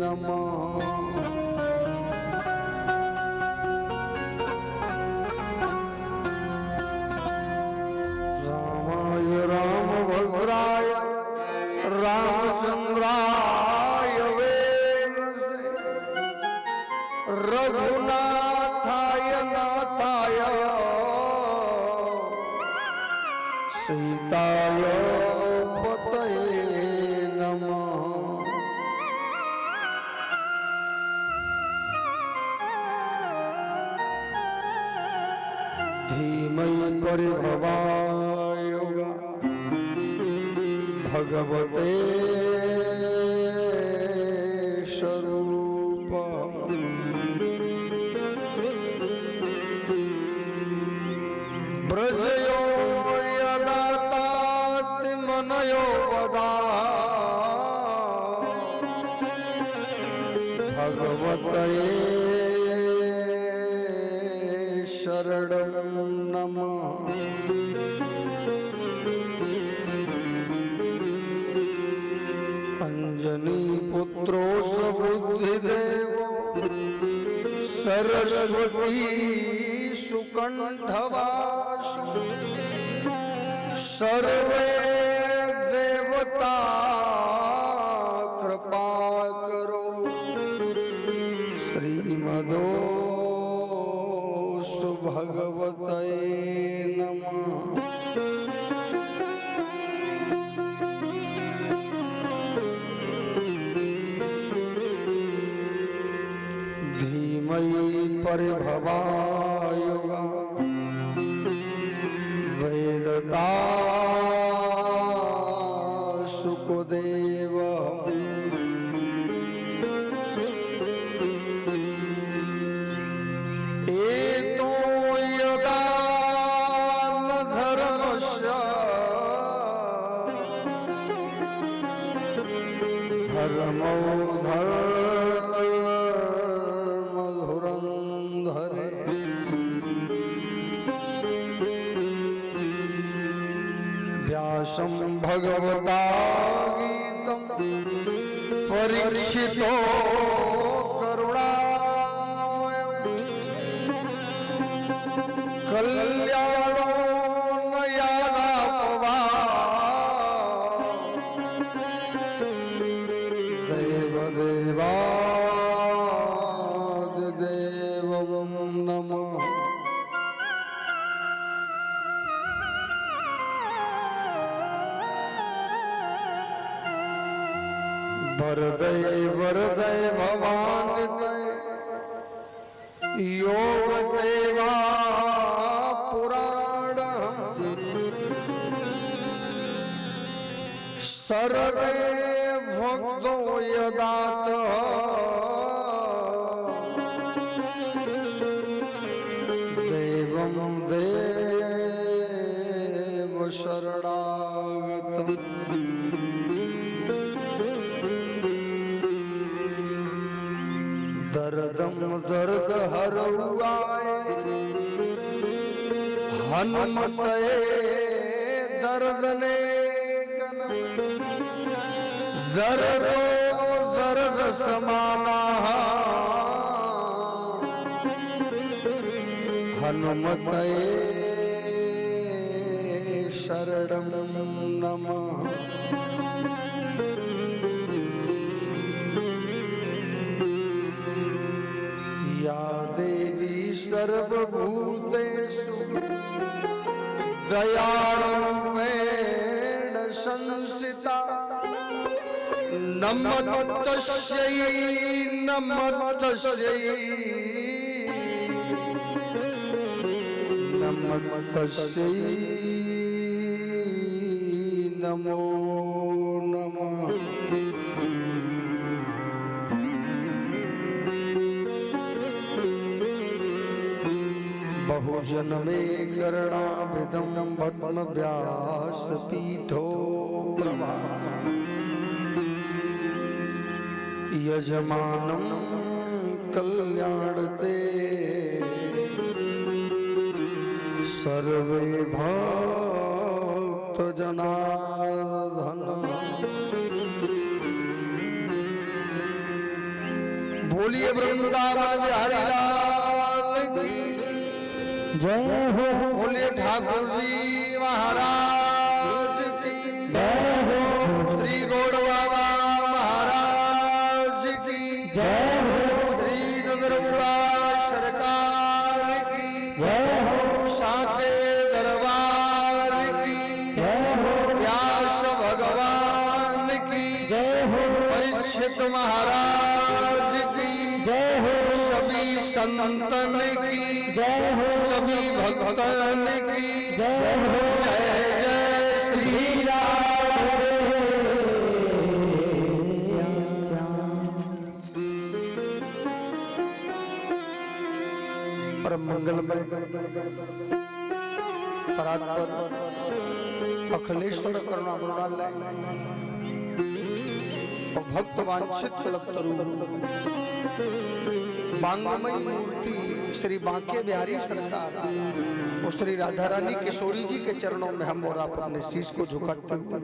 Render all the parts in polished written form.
नमः। रामाय रामभद्राय रामचंद्राय वेदसे रघुनाथाय नाथाय सीताय पतये नमः। धीमहि परिभवाय भगवते स्वरूप ब्रजयो यदा ताति मनयो वदा भगवते शरणं नमः। अंजनी पुत्रो सबुद्धिदेवो सरस्वती सुकंठवासु सर्वे देवता कृपा करो श्रीमदो भगवते नमः। धीमहि परिभवाय वेददासुदेव धर्मधुरंधरे व्यासं भगवता गीतं परीक्षितो करुणामयं कल्याणो नयानापवा देवादिदेवं नमः। वरदय वरदय भवानिदय योग देवा पुराण सर्वे भक्तो यदात देवं देव शरणागतम् दर्दम दर्द हरुआए हनुमते दर्द ने दर्दो दर्द समाना हनुमते शरणं नमः। या देवी सर्वभूतेषु दयारूपेण संस्थिता नमस्तस्यै नमस्तस्यै नमस्तस्यै नमो नमः। बहुजन में कर्णाभिदं पद्म व्यास पीठो प्रभा यजमानं कल्याणते सर्वे भक्त जनार्दन बोलिए वृंदावन बिहारी लाल की जय हो। बोलिए ठाकुर जी महाराज की जय हो। श्री गौड़ बाबा महाराज की जय हो। श्री दुर्गा सरकार की जय हो। साचे दरबार की जय हो। व्यास भगवान की जय हो। परीक्षित महाराज की जय हो। सभी संतन की जय हो। सभी भक्तन की जय हो। जय जय श्री परम मंगलमय परात्पर अखिलेश्वर करुणा गुणालय और भक्त वांछित कल्पतरु बांगमयी मूर्ति श्री बांके बिहारी सरकार और श्री राधा रानी किशोरी जी के चरणों में हम और आप अपने शीश को झुकाते हुए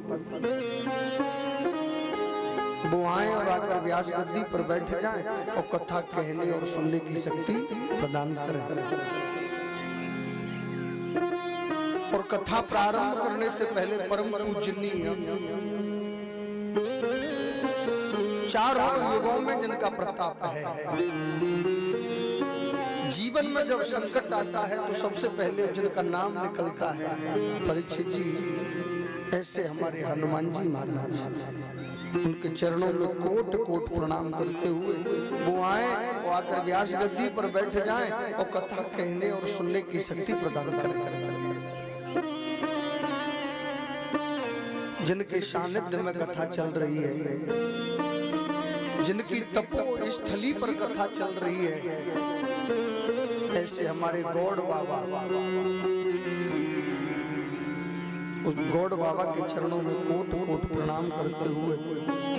वो आए और आकर व्यास गद्दी पर बैठ जाएं और कथा कहने और सुनने की शक्ति प्रदान करें। और कथा प्रारंभ करने से पहले परम पूजनीय चारों युगों में जिनका प्रताप है, जीवन में जब संकट आता है तो सबसे पहले जिनका नाम निकलता है परीक्षित जी, ऐसे हमारे हनुमान जी महाराज, उनके चरणों में कोट कोट प्रणाम करते हुए वो आए और आकर व्यास गद्दी पर बैठ जाएं और कथा कहने और सुनने की शक्ति प्रदान करें। जिनके सानिध्य में कथा चल रही है, जिनकी तपो स्थली पर कथा चल रही है, ऐसे हमारे गौड़ बाबा, उस गौड़ बाबा के चरणों में कोट कोट प्रणाम करते हुए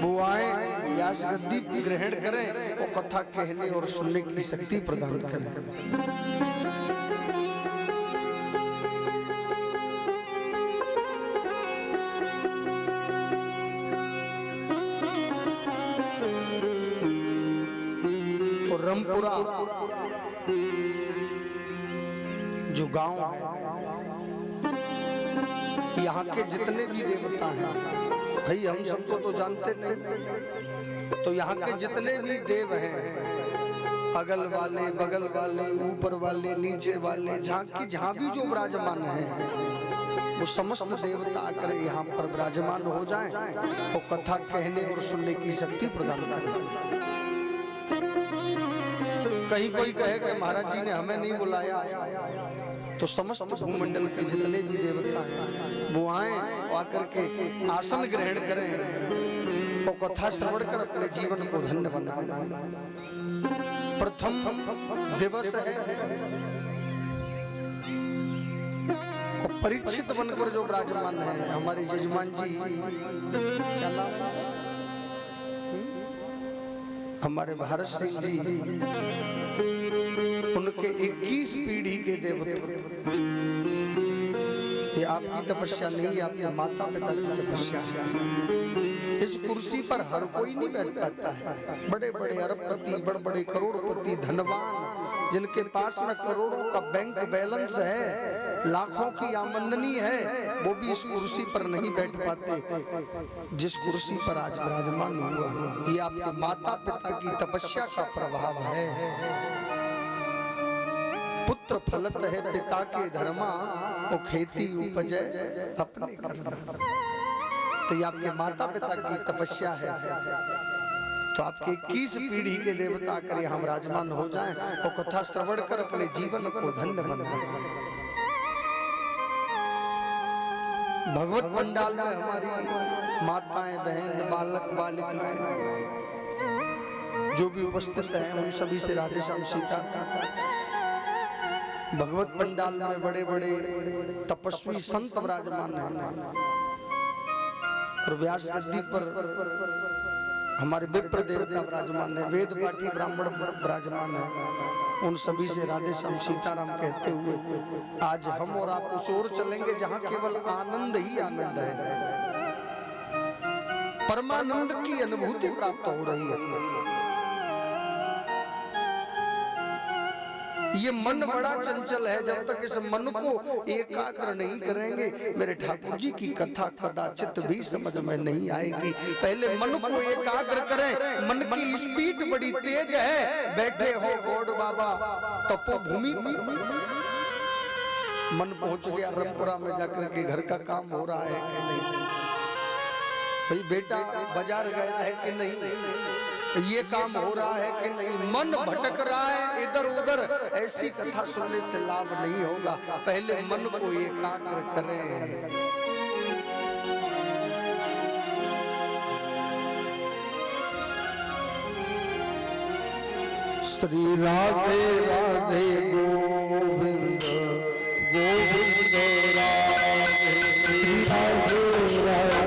वो आए, व्यास गद्दी ग्रहण करें और कथा कहने और सुनने की शक्ति प्रदान करें। और रामपुरा जो गांव है, यहाँ के जितने भी देवता हैं, भाई हम सबको तो जानते नहीं, तो यहाँ के जितने भी देव हैं, अगल वाले बगल वाले ऊपर वाले नीचे वाले जहाँ भी जो विराजमान है, वो समस्त देवता आकर यहाँ पर विराजमान हो जाएं और कथा कहने और सुनने की शक्ति प्रदान करें। कहीं कोई कहे कि महाराज जी ने हमें नहीं बुलाया, तो समस्त भूमंडल के जितने भी देवता हैं वो आए और आकर के आसन ग्रहण करें और कथा श्रवण कर अपने जीवन को धन्य बनाएं। प्रथम दिवस है और परीक्षित बनकर जो विराजमान है हमारे यजमान जी, क्या नाम हमारे भारत सिंह जी, उनके 21 पीढ़ी के देवता, ये आपकी तपस्या नहीं, आपके माता पिता की तपस्या है। इस कुर्सी पर हर कोई नहीं बैठ पाता है। बड़े बड़े अरबपति, बड़े बड़े करोड़पति, धनवान, जिनके पास में करोड़ों का बैंक बैलेंस है, लाखों की आमदनी है, वो भी इस कुर्सी पर नहीं बैठ पाते जिस कुर्सी पर आज विराजमान हुआ। ये आपके माता पिता की तपस्या का प्रभाव है। पुत्र फलत है पिता के धर्मा, वो खेती उपजे अपने कर्म। तो ये आपके माता पिता की तपस्या है। तो आपके 21 पीढ़ी के देवता कर यहाँ विराजमान हो जाएं और कथा श्रवण कर अपने जीवन को धन्य बनाएं। भगवत पंडाल में हमारी माताएं, बहन, बालक, बालिकाएं जो भी उपस्थित हैं, उन सभी से राधे श्याम सीता। भगवत पंडाल में बड़े बड़े तपस्वी संत विराजमान हैं और व्यास गद्दी पर हमारे विप्र देवता विराजमान है, वेद पाठी ब्राह्मण विराजमान है। उन सभी से राधे श्याम सीताराम कहते हुए आज हम और आप उस ओर चलेंगे जहां केवल आनंद ही आनंद है, परमानंद की अनुभूति प्राप्त हो रही है। ये मन बड़ा चंचल है, जब तक इस मन को एकाग्र नहीं करेंगे मेरे ठाकुर जी की कथा कदाचित भी समझ में नहीं आएगी। पहले मन को एकाग्र करें। मन की स्पीड बड़ी तेज है। बैठे हो गौड़ बाबा तपोभूमि पर, मन पहुंच गया रमपुरा में जाकर के घर का काम हो रहा है कि नहीं, भाई बेटा बाजार गया है कि नहीं, ये काम हो रहा है कि नहीं, मन भटक रहा है इधर उधर, ऐसी कथा सुनने से लाभ नहीं होगा। पहले मन को एकाग्र करें। श्री राधे राधे गोविंद गोविंद राधे राधे राधे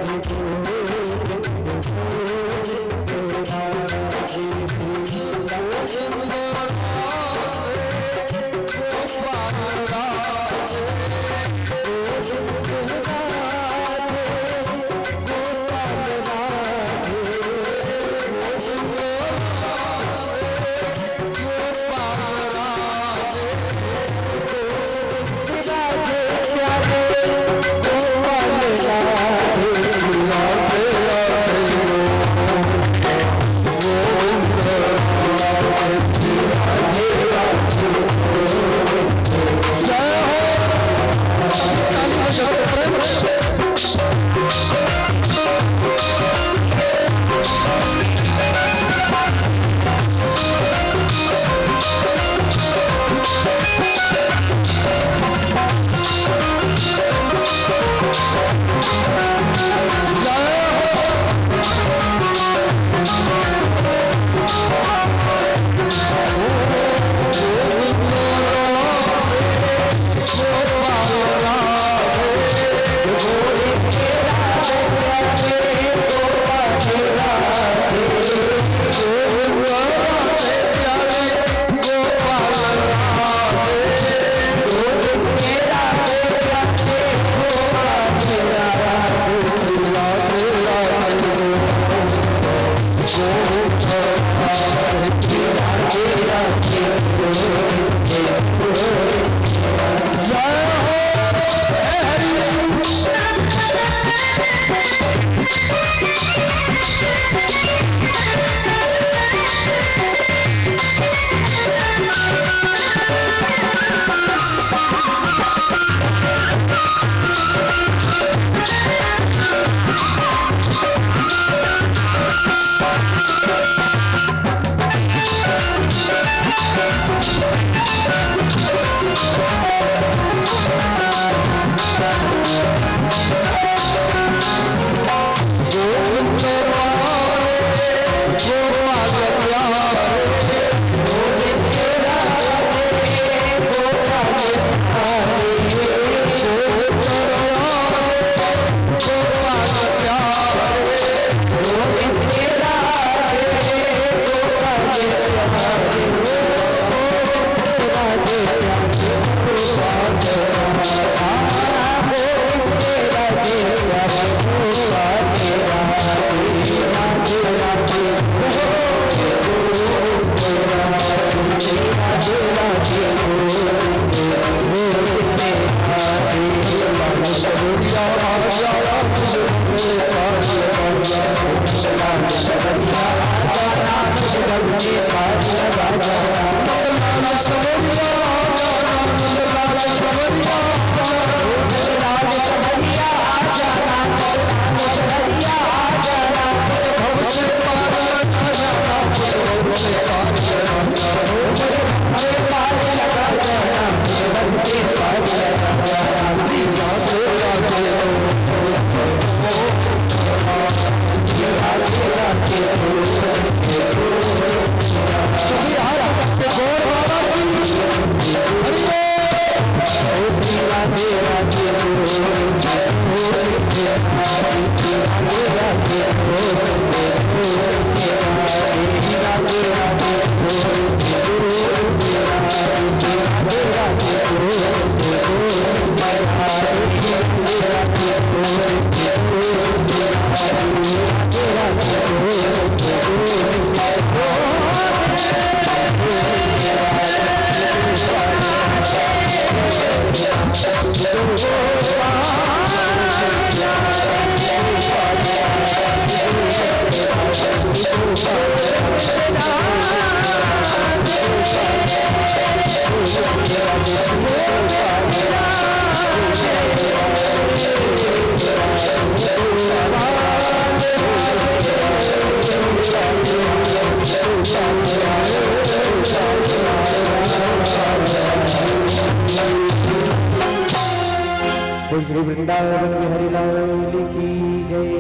श्री वृंदावन बिहारी लाल की जय।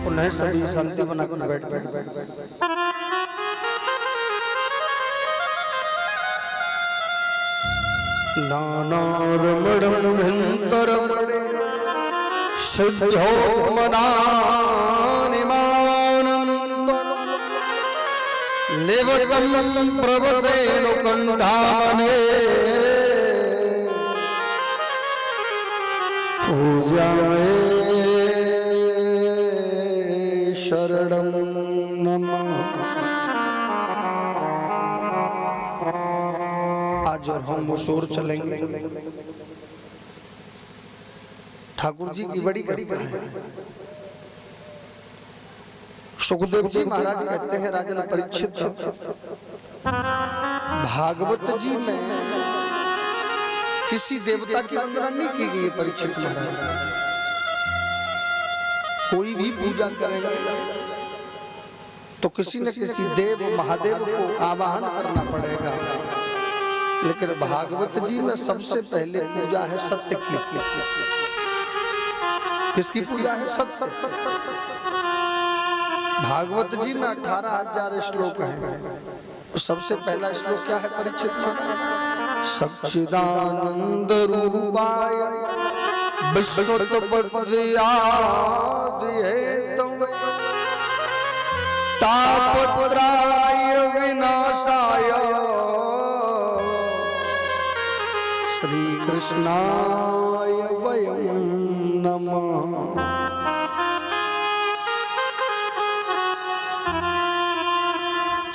उन्हें सभी शांति बनाकर बैठ। नानारमणं भिन्तरमणे सिद्धो मनानिमानन्तरं लेवतं प्रवतेन कण्ठामने पूजामे शरणं नमः। आज और हम वो शोर चलेंगे। ठाकुर जी की बड़ी कृपा है। सुखदेव जी महाराज कहते हैं राजन परीक्षित, भागवत जी में किसी देवता की वंदना नहीं की गई है। परीक्षित महाराज कोई भी पूजा करेंगे तो किसी न किसी देव महादेव को आवाहन करना पड़ेगा, लेकिन भागवत जी में सबसे पहले पूजा है सत्य की। किसकी पूजा है? सत्य। भागवत जी में 18,000 श्लोक हैं। सबसे पहला श्लोक क्या है परीक्षित महाराज? सच्चिदानंद रूपाय विश्वोत्पत्त्यादि हेतवे तापत्राय विनाशाय श्री कृष्णाय वयं नमः।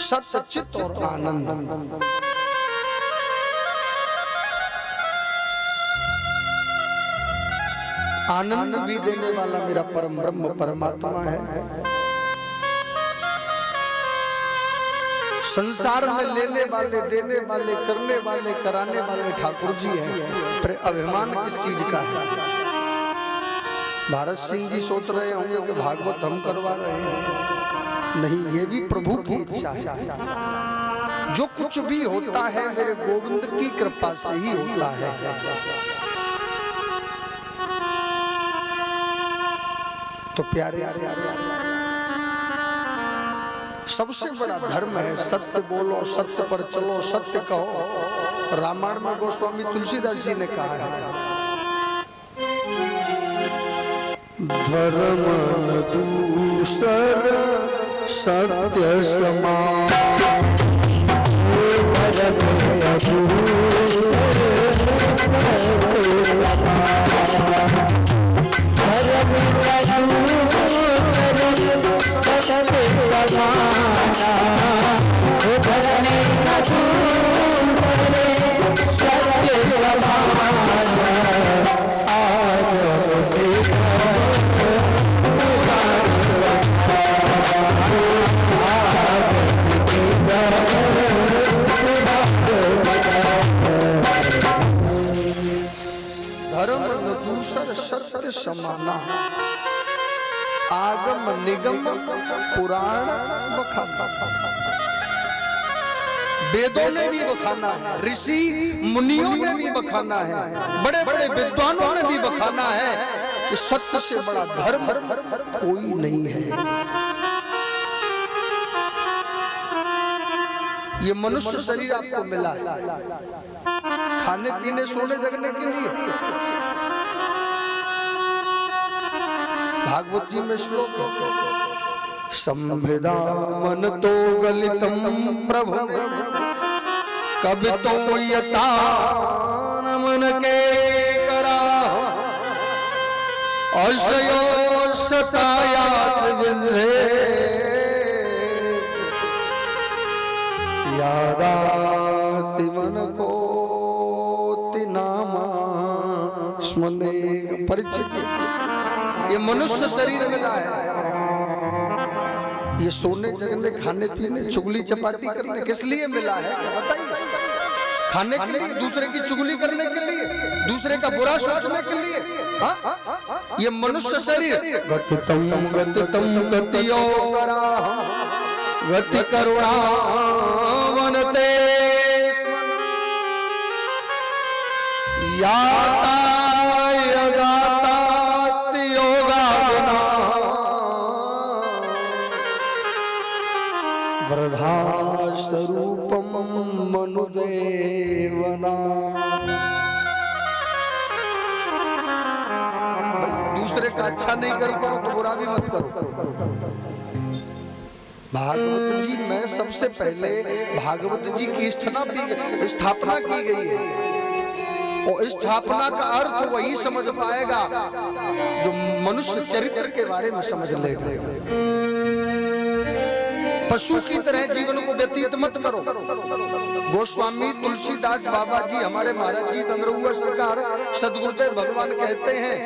सत्य, चित्त और आनंद। आनंद भी देने वाला मेरा परम ब्रह्म परमात्मा है। संसार में लेने वाले, देने वाले, करने वाले, कराने वाले ठाकुर जी हैं। पर अभिमान किस चीज का है? भारत सिंह जी सोच रहे होंगे कि भागवत हम करवा रहे हैं। नहीं, ये भी प्रभु की इच्छा है। जो कुछ भी होता है मेरे गोविंद की कृपा से ही होता है। तो प्यारे, सबसे बड़ा धर्म है सत्य बोलो, सत्य पर चलो, सत्य कहो। रामायण में गोस्वामी तुलसीदास जी ने कहा है, धर्म न दूसर सत्य समान। सत्य समाना आगम निगम पुराण बखाना। वेदों ने भी बखाना है, ऋषि मुनियों ने भी बखाना है, बड़े बड़े विद्वानों ने भी बखाना है कि सत्य से बड़ा धर्म कोई नहीं है। ये मनुष्य शरीर आपको मिला है खाने पीने सोने जगने के लिए। भागवत जी में श्लोक संविदा मन तो गलितम प्रभु कभी तो यतान मन के करा अशयो सतायात विधे यादाति मन को तिनामा स्मने। परिचित ये मनुष्य शरीर मिला है, ये सोने जगने खाने पीने चुगली चपाटी करने किस लिए मिला है क्या बताइए? खाने के लिए, दूसरे की चुगली करने के लिए, दूसरे का बुरा सोचने के लिए। ये मनुष्य शरीर गतितम गतियो करा गति करुणा वनते याताय भास्वरूपम मनुदेवना। दूसरे का अच्छा नहीं कर पाओ तो बुरा भी मत करो। भागवत जी में सबसे पहले भागवत जी की स्थापना की गई है, और स्थापना का अर्थ वही समझ पाएगा जो मनुष्य चरित्र के बारे में समझ लेगा। पशु की तरह जीवन को व्यतीत मत करो। गोस्वामी तुलसीदास बाबा जी, हमारे महाराज जी दंगरुआ सरकार सदगुरुदेव भगवान कहते हैं,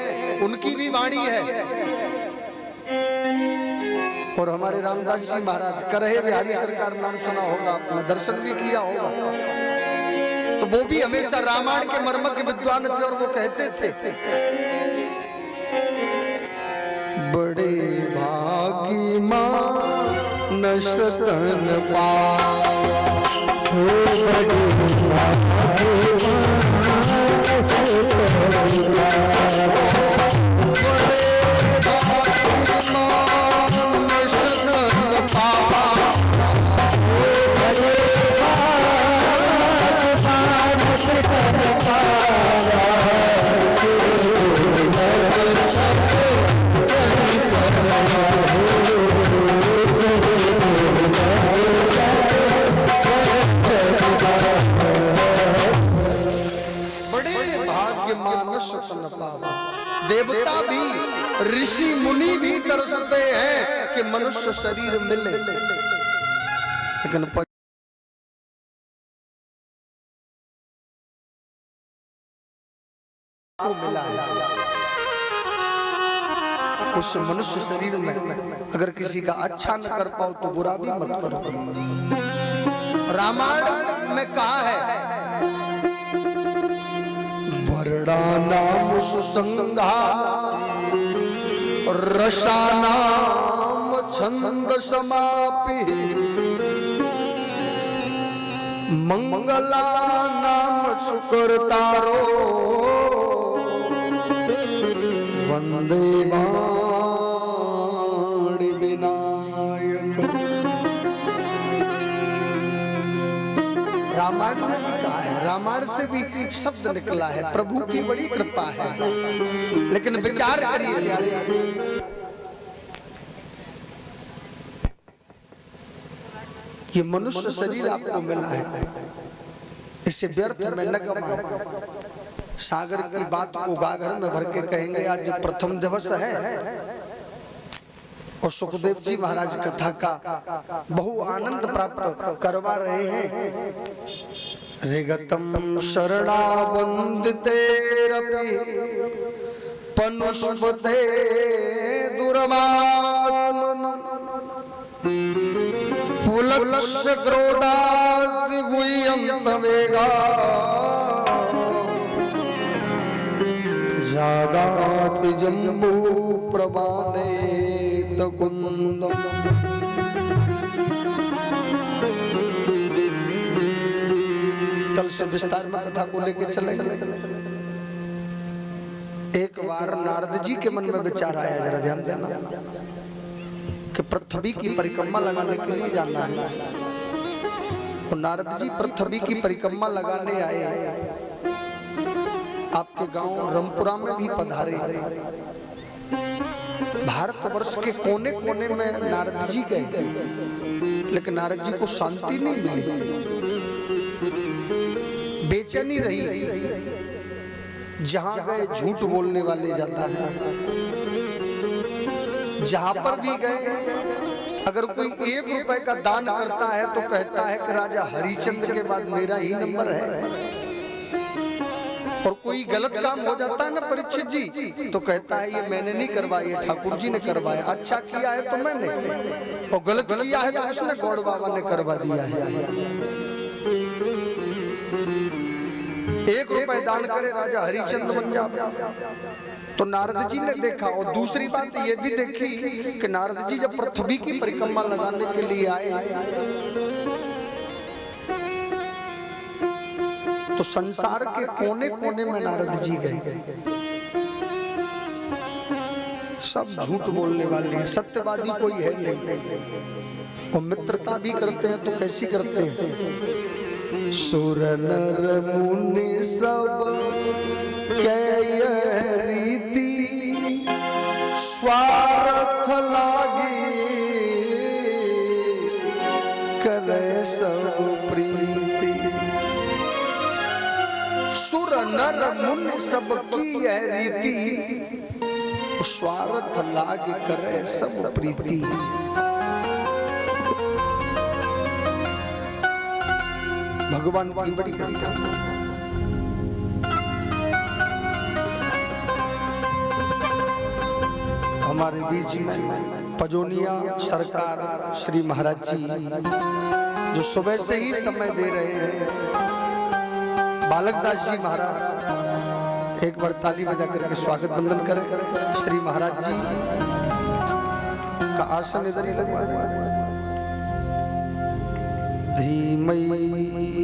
उनकी भी वाणी है। और हमारे रामदास जी महाराज करहे बिहारी सरकार, नाम सुना होगा आपने, दर्शन भी किया होगा। तो वो भी हमेशा रामायण के मर्मज्ञ विद्वान थे, और वो कहते थे बड़े भागी मानस तन पावा, बड़े भागी मानस देवता भी, ऋषि मुनि भी तरसते हैं कि मनुष्य शरीर मिले, लेकिन मिला है। उस मनुष्य शरीर में अगर किसी का अच्छा न कर पाओ तो बुरा भी मत करो। रामायण में कहा है वर्णानाम सुसंगानाम रसानाम छंद समापि मंगलानाम सुकृतारो वंदे वाणी विनायक। रामायण में भी कहा है, रामायण से भी शब्द निकला है, प्रभु की बड़ी कृपा है। लेकिन विचार करिए प्यारे, ये मनुष्य शरीर आपको मिला है, इसे व्यर्थ में न गवाएं। सागर की बात को गागर में भर के कहेंगे आज प्रथम दिवस है, और सुखदेव जी महाराज कथा का बहु आनंद प्राप्त करवा रहे हैं। ऋगतम शरणावंदितेरपि पनुष्पते दुर्मात्मनः फुलस्य क्रोधात् गुह्यन्त वेगा जादाति जम्बू प्रवानेत कुंदम। कल से विस्तार में कथा को लेके चलेंगे। एक बार नारद जी के मन में विचार आया, जरा ध्यान देना, कि पृथ्वी की परिक्रमा लगाने के लिए जाना है। और नारद जी पृथ्वी की परिक्रमा लगाने आए, आपके गांव रमपुरा में भी पधारे। भारतवर्ष के कोने कोने में नारद जी गए, लेकिन नारद जी को शांति नहीं मिली, बेचैनी रही। जहां गए झूठ बोलने वाले ज्यादा है। जहां पर भी गए, अगर कोई 1 रुपए का दान करता है तो कहता है कि राजा हरिचंद्र के बाद मेरा ही नंबर है। और कोई गलत काम हो जाता है ना परीक्षित जी, तो कहता है ये मैंने नहीं करवाया, ठाकुर जी ने करवाया। अच्छा किया है तो मैंने, और गलत किया है तो उसने गौड़ बाबा ने करवा दिया है। 1 रुपए दान करे राजा हरिचंद्र बन जाए। तो नारद जी ने देखा। और दूसरी बात ये भी देखी कि नारद जी जब पृथ्वी की परिक्रमा लगाने के लिए आए तो संसार के कोने कोने में नारद जी गए। सब झूठ बोलने वाले हैं, सत्यवादी कोई है नहीं। और मित्रता भी करते हैं तो कैसी करते हैं? सुर नर मुनि सब कह रीति स्वार्थ लागे करे सब प्रीति। सुर नर मुनि सब की यह रीति स्वार्थ लाग करे सब प्रीति। भगवान की बड़ी कृपा। हमारे बीच में पजोनिया सरकार श्री महाराज जी जो सुबह से ही समय दे रहे हैं। बालकदास जी महाराज, एक बार ताली बजा करके स्वागत वंदन करें। श्री महाराज जी का आसन इधर ही लगवा दें। धीमहि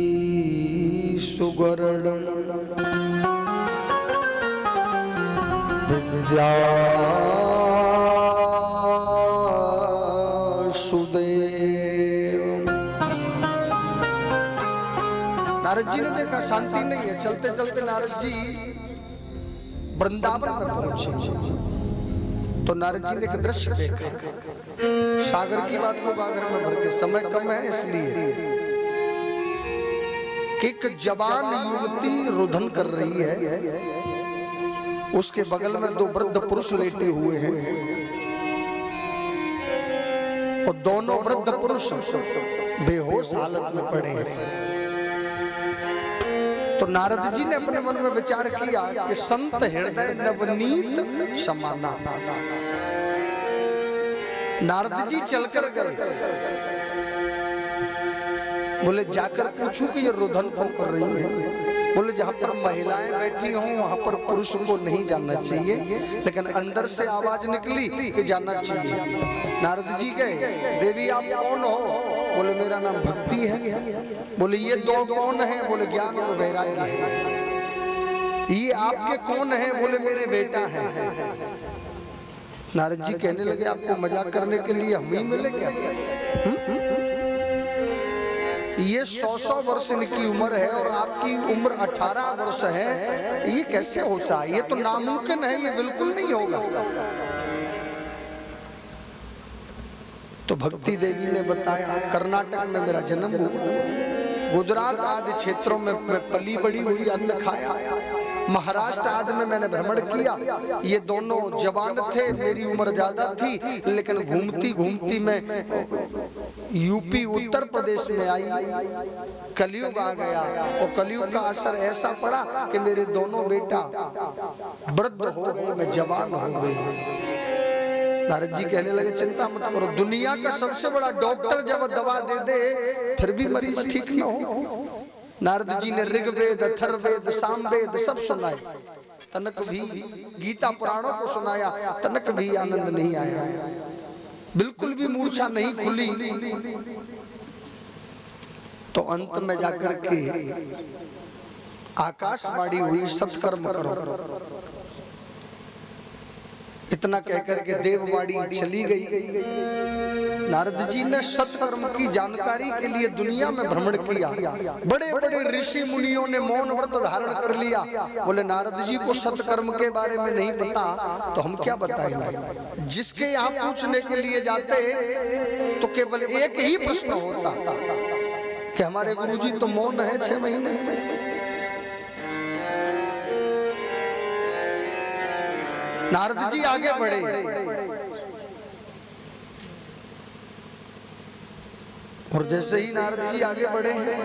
सुगरणं विद्या सुदेव। नारद जी ने देखा शांति नहीं है, चलते चलते नारद जी वृंदावन में पहुंचे तो नारद जी ने एक दृश्य देखा। सागर की बात को गागर में भर के, समय कम है इसलिए कि एक जवान युवती रुदन कर रही है, उसके बगल में दो वृद्ध पुरुष लेटे हुए हैं और दोनों वृद्ध पुरुष बेहोश हालत में पड़े हैं। तो नारद जी ने अपने मन में विचार किया कि संत हृदय नवनीत समाना। नारद जी चलकर गए, बोले जाकर पूछूं कि ये रुदन क्यों कर रही है। बोले जहां पर महिलाएं बैठी हों वहां पर पुरुष को नहीं जाना चाहिए, लेकिन अंदर से आवाज निकली कि जाना चाहिए। नारद जी गए, देवी आप कौन हो? बोले मेरा नाम भक्ति है। बोले ये दो कौन है? बोले ज्ञान और वैराग्य है। ये आपके कौन है? बोले मेरे बेटा है। नारद जी कहने लगे आपको मजाक करने के लिए हम ही मिले क्या? ये 100 वर्ष इनकी उम्र है और आपकी उम्र 18 वर्ष है, ये कैसे होता है? ये तो नामुमकिन है, ये बिल्कुल नहीं होगा। तो भक्ति देवी ने बताया कर्नाटक में मेरा जन्म हुआ, गुजरात आदि क्षेत्रों में मैं पली बड़ी हुई, अन्न खाया, महाराष्ट्र आदि में मैंने भ्रमण किया। ये दोनों जवान थे, मेरी उम्र ज्यादा थी, लेकिन घूमती घूमती मैं यूपी उत्तर प्रदेश में आई। कलयुग आ गया और कलयुग का असर ऐसा पड़ा कि मेरे दोनों बेटा वृद्ध हो गए, मैं जवान हो गई। नारद जी कहने लगे चिंता मत करो, दुनिया का सबसे बड़ा डॉक्टर जब दवा दे दे फिर भी मरीज ठीक न हो। नारद जी ने ऋग्वेद, अथर्ववेद, सामवेद सब सुनाए, तनक भी गीता पुराणों को सुनाया, तनक भी आनंद नहीं आया, बिल्कुल भी मूर्छा नहीं खुली। तो अंत में जाकर के आकाशवाणी हुई सत्कर्म करो। इतना कहकर के देववाणी चली गई। नारद जी ने सत्कर्म की जानकारी के लिए दुनिया में भ्रमण किया। बड़े बड़े ऋषि मुनियों ने मौन व्रत धारण कर लिया। बोले नारद जी को सत्कर्म के बारे में नहीं पता तो हम क्या बताएंगे। जिसके यहाँ पूछने के लिए जाते तो केवल एक ही प्रश्न होता कि हमारे गुरुजी तो मौन है 6 महीने से। नारद जी आगे बढ़े, और जैसे ही नारद जी आगे बढ़े हैं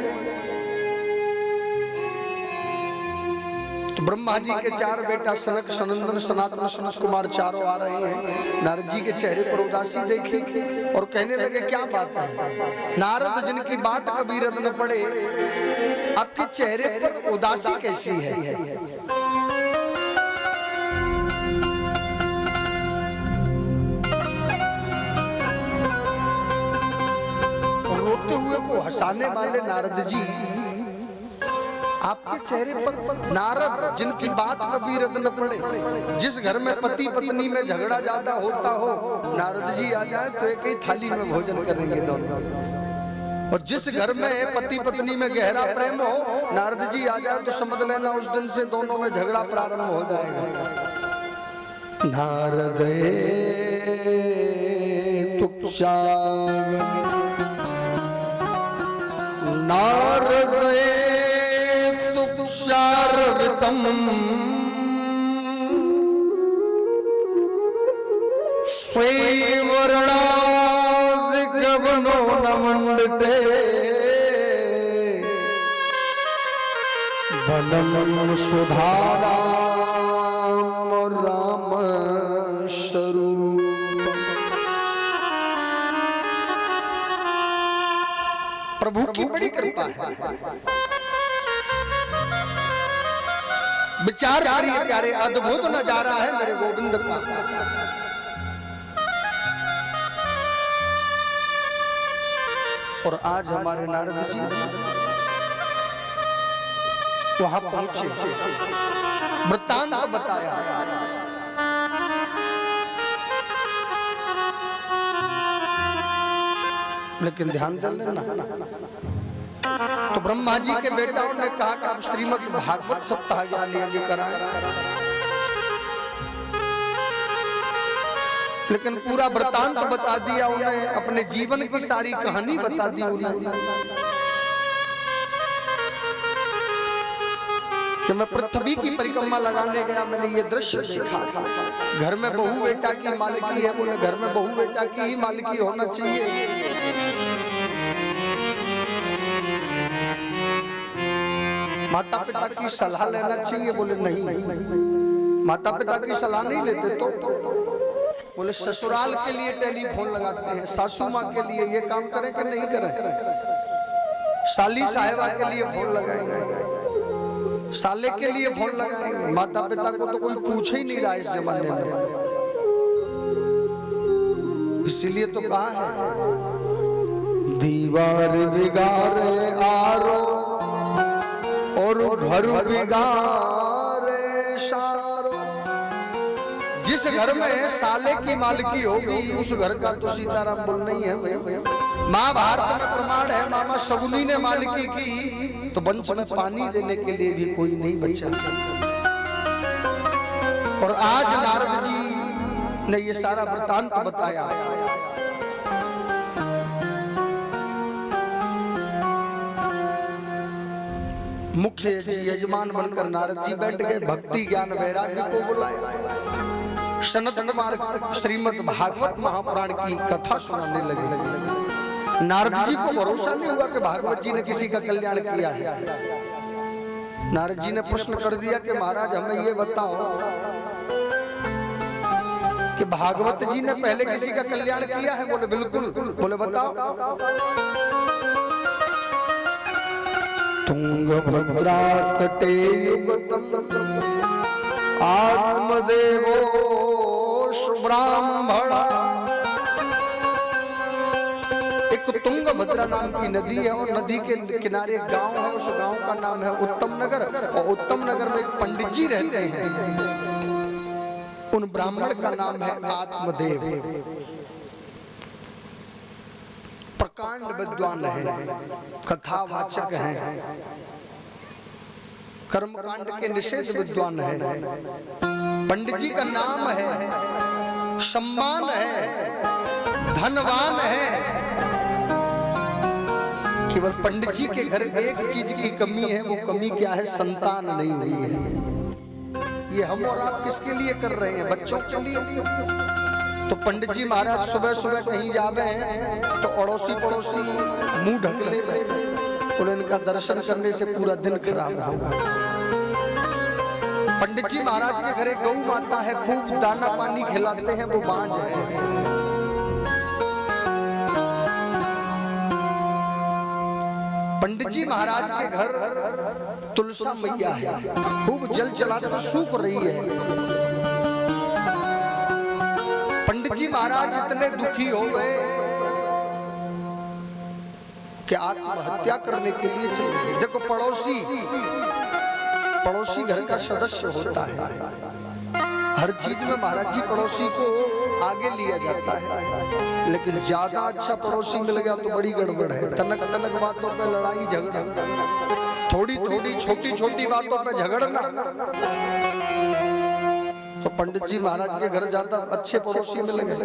तो ब्रह्मा जी के 4 बेटा सनक, सनंदन, सनातन, सनत कुमार चारों आ रहे हैं। नारद जी के चेहरे पर उदासी देखी और कहने लगे क्या बात है नारद, जिनकी बात कभी रद्द न पड़े, आपके चेहरे पर उदासी कैसी है? रोते हुए को हंसाने वाले नारद जी आपके चेहरे पर नारद जिनकी बात कभी रद्द न पड़े, जिस घर में पति पत्नी में झगड़ा ज्यादा होता हो, नारद जी आ जाए तो एक ही थाली में भोजन करेंगे दोनों। और जिस घर में पति पत्नी में गहरा प्रेम हो, नारद जी आ जाए तो समझ लेना उस दिन से दोनों में झगड़ा प्रारंभ हो जाएगा। नारद तुक्षा नारद तुक्षारवितम स्वैवर्णादिगवनो न मंडते वनम सुधाराम राम स्वरूप। प्रभु की बड़ी कृपा है। विचार करिए प्यारे, अद्भुत नजारा है मेरे गोविंद का। और आज हमारे नारद जी वहां पहुंचे, वृत्तांत बताया। लेकिन ध्यान दे लेना, तो ब्रह्मा जी के बेटाओं ने कहा कि आप श्रीमद् भागवत सप्ताह ज्ञान यज्ञ कराएं, लेकिन पूरा वृत्तांत बता दिया उन्हें, अपने जीवन की सारी कहानी बता दी उन्हें कि मैं पृथ्वी की परिक्रमा लगाने गया, मैंने ये दृश्य देखा। घर में बहू बेटा की मालिकी है, बोले घर में बहू बेटा की ही मालिकी होना चाहिए। माता पिता की सलाह लेना चाहिए, बोले नहीं। माता पिता की सलाह नहीं लेते तो बोले ससुराल के लिए टेलीफोन लगाते हैं, सासू माँ के लिए ये काम करें कि नहीं करें, साली साहिबा के लिए फोन लगाएंगे, साले के लिए फोन लगाएंगे। माता पिता को तो कोई पूछ ही नहीं रहा इस जमाने में। इसीलिए तो कहा है दीवार बिगाड़े आरो और घर बिगाड़े सारो। जिस घर में साले की मालिकी होगी उस घर का तो सीताराम बोल नहीं है भैया। महाभारत में प्रमाण है, मामा शगुनी ने मालिकी की तो वंश में पानी देने के लिए भी कोई नहीं बचा। और आज नारद जी ने ये सारा वृत्तांत बताया। मुख्य यजमान बनकर नारद जी बैठ गए, भक्ति ज्ञान वैराग्य को बुलाया। सनत कुमार श्रीमद् भागवत महापुराण की कथा सुनाने लगे। नारद जी को भरोसा नहीं हुआ कि भागवत जी ने किसी का कल्याण किया है। नारद जी ने प्रश्न कर दिया कि महाराज हमें ये बताओ कि भागवत जी ने पहले किसी का कल्याण किया है? बोले बिल्कुल। बोले बताओ। तुंगभद्रा तटे युगतम आत्मदेवो ब्राह्मणा। एक तुंगभद्रा नाम की नदी है और नदी के किनारे गांव है, उस गांव का नाम है उत्तम नगर। और उत्तम नगर में एक पंडित जी रहते हैं, उन ब्राह्मण का नाम है आत्मदेव। प्रकांड विद्वान है, कथावाचक हैं, कर्मकांड के निषेध विद्वान है। पंडित जी का नाम है, सम्मान है, धनवान है। केवल पंडित जी के घर एक चीज की कमी है, वो कमी क्या है? संतान नहीं हुई है। ये हम और आप किसके लिए कर रहे हैं? बच्चों के लिए। तो पंडित जी महाराज सुबह सुबह कहीं जावे हैं तो अड़ोसी पड़ोसी मुंह ढक ले, बोले इनका दर्शन करने से पूरा दिन खराब होगा। पंडित जी महाराज के घर एक गौ माता है, खूब दाना पानी खिलाते हैं, वो बांझ है। पंडित जी महाराज के घर तुलसा मैया है, खूब जल चलाते सूख रही है। पंडित जी महाराज इतने दुखी हो गए कि आत्महत्या करने के लिए चले गए। देखो पड़ोसी घर का सदस्य होता है। हर चीज में महाराज जी पड़ोसी को आगे लिया जाता है, लेकिन ज्यादा अच्छा पड़ोसी मिल गया तो बड़ी गड़बड़ है। तनक तनक बातों पे लड़ाई झगड़ा, थोड़ी थोड़ी छोटी छोटी बातों पे झगड़ना। तो पंडित जी महाराज के घर ज्यादा अच्छे पड़ोसी मिल गए।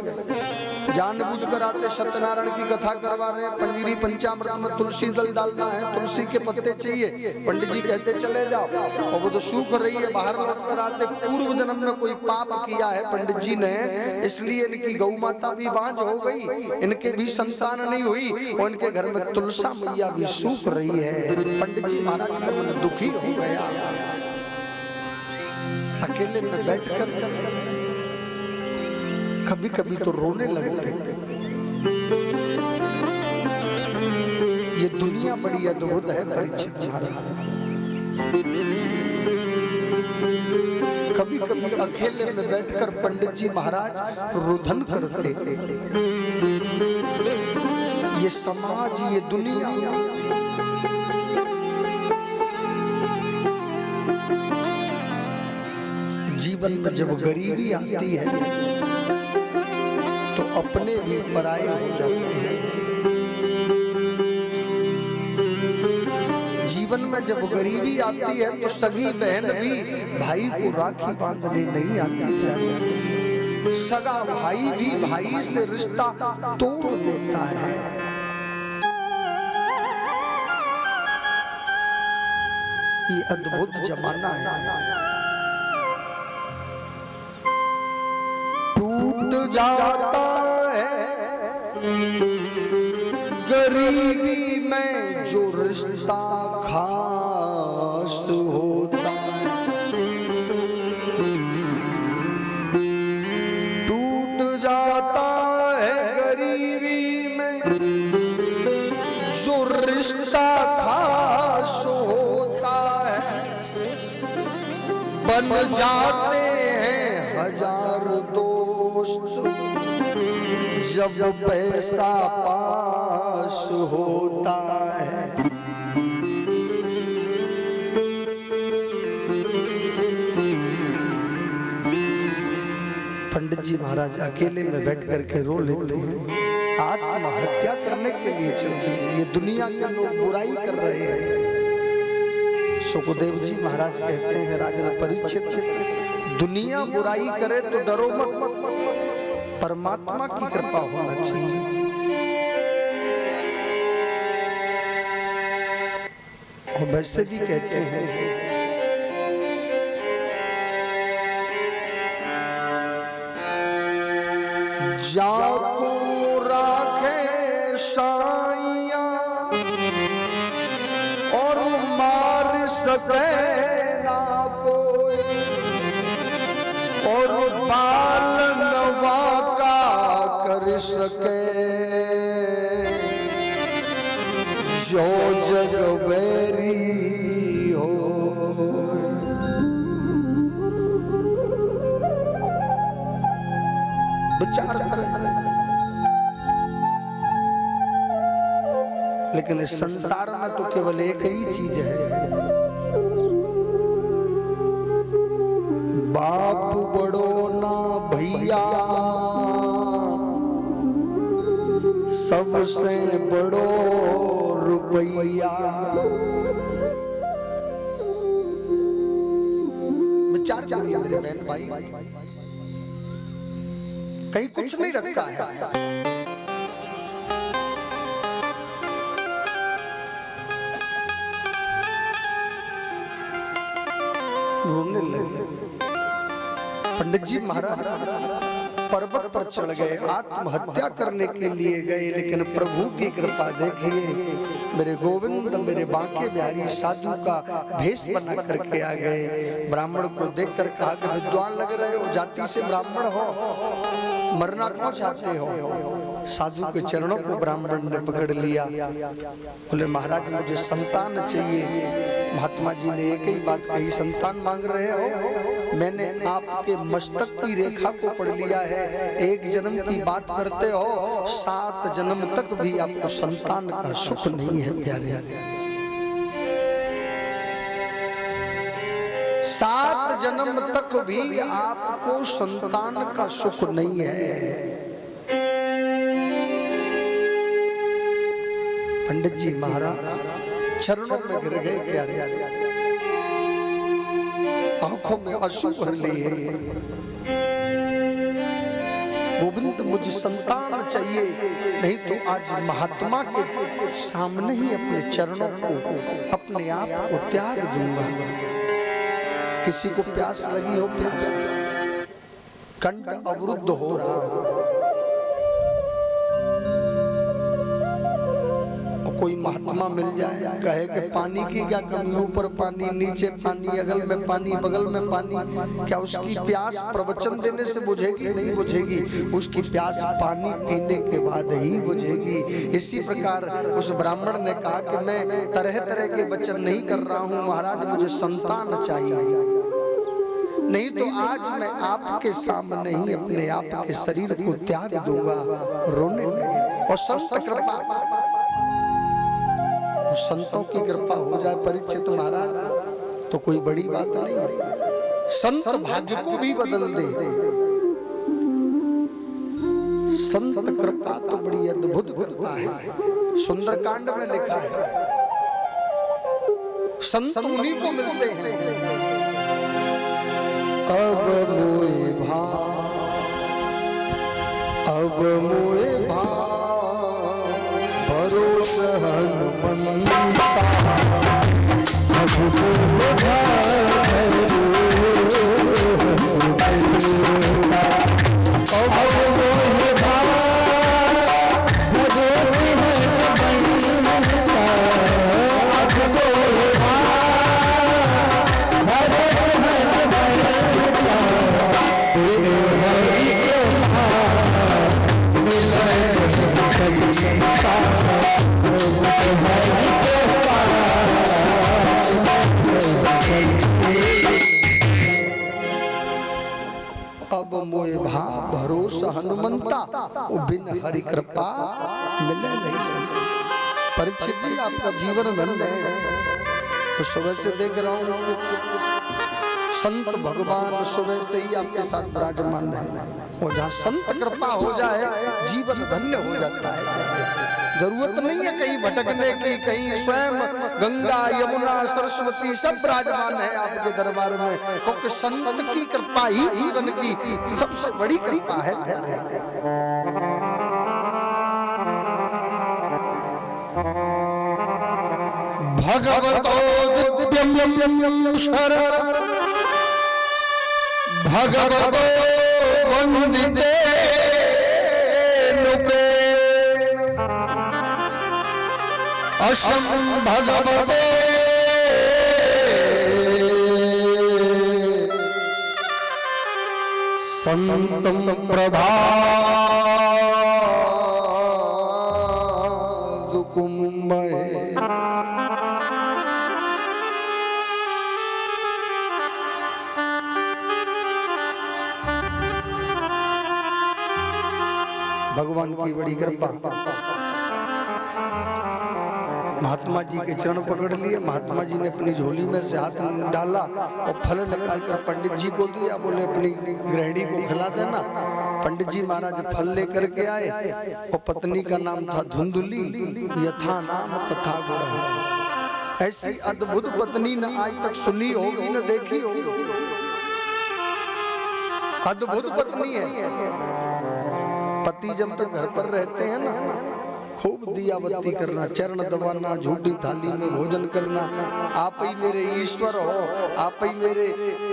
जानबूझकर आते, सत्यनारायण की कथा करवा रहे हैं, पंजीरी पंचामृत में तुलसी दल डालना है, तुलसी के पत्ते चाहिए। पंडित जी कहते चले जाओ, और वो तो सूख रही है। बाहर लौट कर आते, पूर्व जन्म में कोई पाप किया है पंडित जी ने, इसलिए इनकी गौ माता भी बांझ हो गई, इनके भी संतान नहीं हुई, और इनके घर में तुलसा मैया भी सूख रही है। पंडित जी महाराज का मन दुखी हो गया। अकेले में बैठकर कभी कभी तो रोने लगते। ये दुनिया बड़ी अद्भुत है परीक्षित महाराज। कभी कभी अकेले में बैठकर पंडित जी महाराज रुदन करते। ये समाज, ये दुनिया, जीवन में जब गरीबी आती है तो अपने भी पराये हो जाते हैं। जीवन में जब गरीबी आती है तो सगी बहन भी भाई को राखी बांधने नहीं आती प्यारी। सगा भाई भी भाई से रिश्ता तोड़ देता है। ये अद्भुत जमाना है। टूट जाता है गरीबी में जो रिश्ता खास होता है। टूट जाता है गरीबी में जो रिश्ता खास होता है। बन जाते हैं हजार दोस्त जब पैसा पास होता है। पंडित जी महाराज अकेले में बैठ करके रो लेते हैं। आत्महत्या करने के लिए चल रहे। ये दुनिया के लोग बुराई कर रहे हैं। सुखदेव जी महाराज कहते हैं राजन परीक्षित, दुनिया बुराई करे तो डरो मत, परमात्मा की कृपा होना चाहिए। और वैसे भी कहते हैं जाको राखे साइया और मार सके ना कोई, और पालनवा का कर सके जो जग बैरी हो। विचार करें, लेकिन इस संसार में तो केवल एक ही चीज है, बाप बड़ो ना भैया, सबसे बड़ो रुपया। विचार करिए मेरे बहन भाई, कहीं कुछ नहीं रखा है। रोने लगे। पंडित जी महाराज पर्वत पर चढ़ गए, आत्महत्या करने के लिए गए, लेकिन प्रभु की कृपा देखिए, मेरे गोविंद मेरे बांके बिहारी साधु का भेष बना करके आ गए। ब्राह्मण को देखकर कहा कि विद्वान लग रहे हो, जाति से ब्राह्मण हो, मरना क्यों चाहते हो? साधु के चरणों को ब्राह्मण ने पकड़ लिया। बोले महाराज मुझे संतान चाहिए। महात्मा जी ने एक ही बात कही, संतान मांग रहे हो, मैंने आपके मस्तक की रेखा को पढ़ लिया है, एक जन्म की बात करते हो, 7 जन्म तक भी आपको संतान का सुख नहीं है प्यारे। 7 जन्म तक भी आपको संतान का सुख नहीं है। पंडित जी महाराज चरणों में गिर गए प्यारे, आंखों में आंसू भर लिए। गोविंद मुझे संतान चाहिए, नहीं तो आज महात्मा के सामने ही अपने चरणों को, अपने आप को त्याग दूंगा। किसी को प्यास लगी हो, प्यास, कंठ अवरुद्ध हो रहा हो, कोई महात्मा मिल जाए कहे कि पानी की क्या कमी, ऊपर पानी, नीचे पानी, अगल में पानी, बगल में पानी, क्या उसकी प्यास प्रवचन देने से बुझेगी? नहीं बुझेगी। उसकी प्यास पानी पीने के बाद ही बुझेगी। इसी प्रकार उस ब्राह्मण ने कहा कि मैं तरह तरह के वचन नहीं कर रहा हूँ महाराज, मुझे संतान चाहिए, नहीं तो आज मैं आपके सामने ही अपने आप के शरीर को त्याग दूंगा। रोने लगे। और संत कृपा, संतों की कृपा हो जाए परीक्षित महाराज तो कोई बड़ी बात नहीं है। संत भाग्य को भी बदल दे। संत कृपा तो बड़ी अद्भुत कृपा है। सुंदरकांड में लिखा है संत उन्हीं को मिलते हैं। अब मोए भाव, अब मोए भाव, भरोसा हनुमंता, अब मोए भाव, अब मोए भाव भरोसा हनुमंता, वो बिन हरि कृपा मिले नहीं सकती। परीक्षित जी आपका जीवन धन्य है। तो सुबह से देख रहा हूँ कि संत भगवान सुबह से ही आपके साथ विराजमान है। वो जहाँ संत कृपा हो जाए जीवन धन्य हो जाता है। जरूरत नहीं है कहीं भटकने की, कहीं स्वयं गंगा यमुना सरस्वती सब विराजमान है आपके दरबार में, क्योंकि संत की कृपा ही जीवन की सबसे बड़ी कृपा है प्यारे। भगवतो दिव्यम शरणं भगवतो वंदिते नुके असंभगवते संतं प्रभादुकुम्भये। भगवान की बड़ी कृपा। महात्मा जी के चरण पकड़ लिए। महात्मा जी ने अपनी झोली में से हाथ डाला और फल निकाल कर पंडित जी को दिया। बोले अपनी गृहिणी को खिला देना। पंडित जी महाराज फल लेकर के आए और पत्नी का नाम था धुंधुली, यथा नाम तथा गुण। ऐसी अद्भुत पत्नी न आज तक सुनी होगी न देखी होगी। अद्भुत पत्नी है। पति जब तक घर पर रहते हैं ना, खूब दिया बत्ती करना, चरण दबाना, झूठी थाली में भोजन करना, आप ही मेरे ईश्वर हो, आप ही मेरे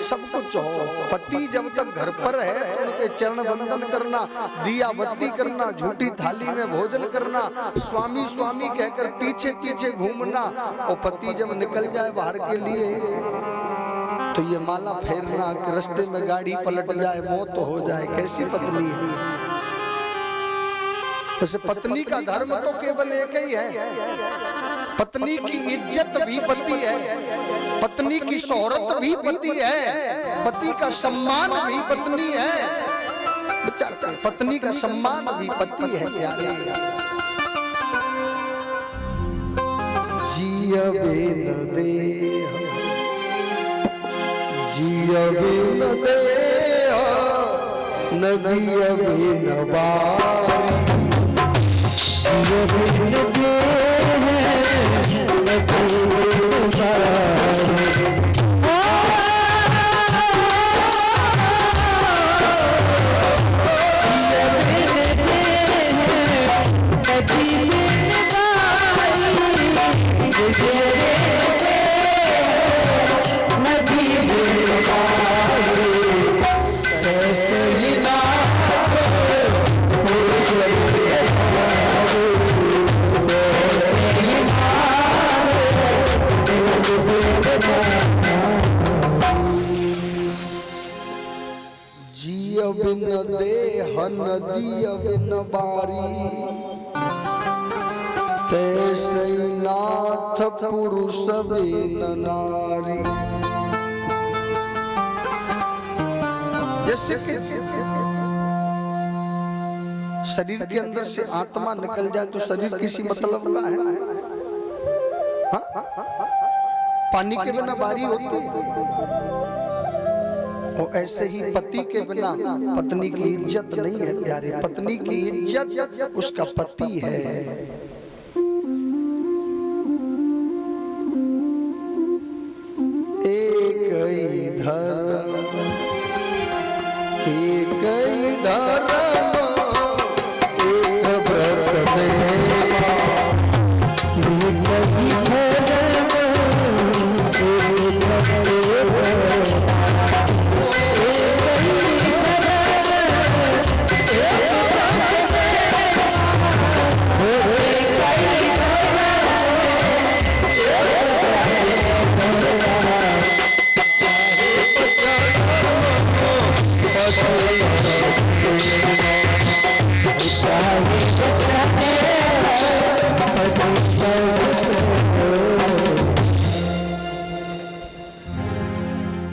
सब कुछ हो। पति जब तक घर पर है तो उनके चरण बंदन करना, दिया बत्ती करना, झूठी थाली में भोजन करना, स्वामी स्वामी कहकर पीछे पीछे घूमना। और पति जब निकल जाए बाहर के लिए तो ये माला फेरना कि रास्ते में गाड़ी पलट जाए, मौत हो जाए। कैसी पत्नी है। वैसे पत्नी का धर्म तो केवल एक ही है, पत्नी की इज्जत भी पति है, पत्नी की शोहरत भी पति है, पति का सम्मान भी पत्नी है। बेचारा पत्नी का सम्मान भी पति है। प्यारे जियबे न देह, जियबे न देह, नदियबे न बारी, जियबे न देह, नदियबे न बारी। बिन देह नदी बिन बारी, तैसे नाथ पुरुष बिन नारी। जैसे कि शरीर के अंदर से आत्मा निकल जाए तो शरीर किसी मतलब का है? हाँ? पानी के बिना बारी होती है। और ऐसे ही पति के बिना पत्नी की इज्जत नहीं है। प्यारे पत्नी की इज्जत उसका पति है। एक ही धर्म, एक ही धर्म, एक व्रत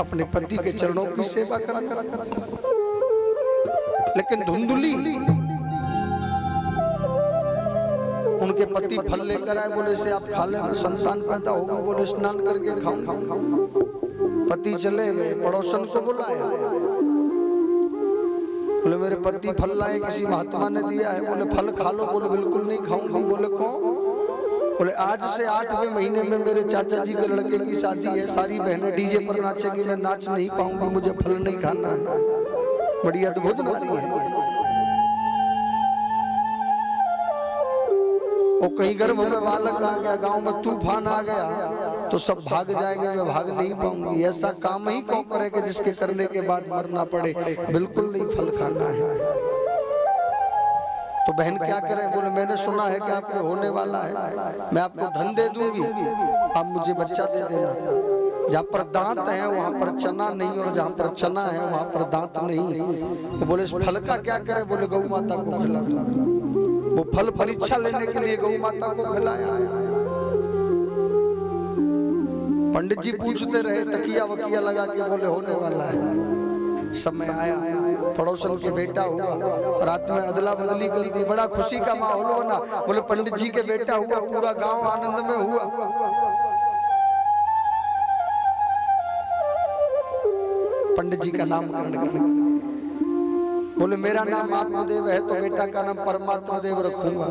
अपने पति के चरणों की सेवा करना। लेकिन धुंधुली उनके पति फल लेकर आए, बोले से आप खा लेना, संतान पैदा होगा। बोले स्नान करके खाऊं। पति चले गए, पड़ोसन को बुलाया, बोले मेरे पति फल लाए, किसी महात्मा ने दिया है। बोले फल खा लो। बोले बिल्कुल नहीं खाऊंगी। बोले कौन? बोले आज से 8वें महीने में मेरे चाचा जी के लड़के की शादी है, सारी बहनें डीजे पर नाचेंगी, मैं नाच नहीं पाऊंगी, मुझे फल नहीं खाना है। बड़ी अद्भुत नारी है। और कहीं गर्भ में बालक आ गया, गांव में तूफान आ गया तो सब भाग जाएंगे, मैं भाग नहीं पाऊंगी। ऐसा काम ही कौन करे कि जिसके करने के बाद मरना पड़े? बिल्कुल नहीं फल खाना है। तो बहन क्या करे? बोले मैंने सुना है कि आपके होने वाला है, मैं आपको धन दे दूंगी, आप मुझे बच्चा दे देना। जहाँ पर दांत है वहां पर चना नहीं, और जहाँ पर चना है वहां पर दांत नहीं। तो बोले इस फल का क्या करे? बोले गौ माता को खिला दो। वो फल परीक्षा लेने के लिए गौ माता को खिलाया। पंडित जी पूछते रहे, तकिया वकिया लगा के, बोले होने वाला है। समय आया, पड़ोसन के बेटा हुआ, रात में अदला बदली कर दी, बड़ा खुशी का माहौल बना। बोले पंडित जी के बेटा हुआ, पूरा गांव आनंद में हुआ। पंडित जी का नामकरण कर, बोले मेरा नाम आत्मदेव है तो बेटा का नाम परमात्मा देव रखूंगा।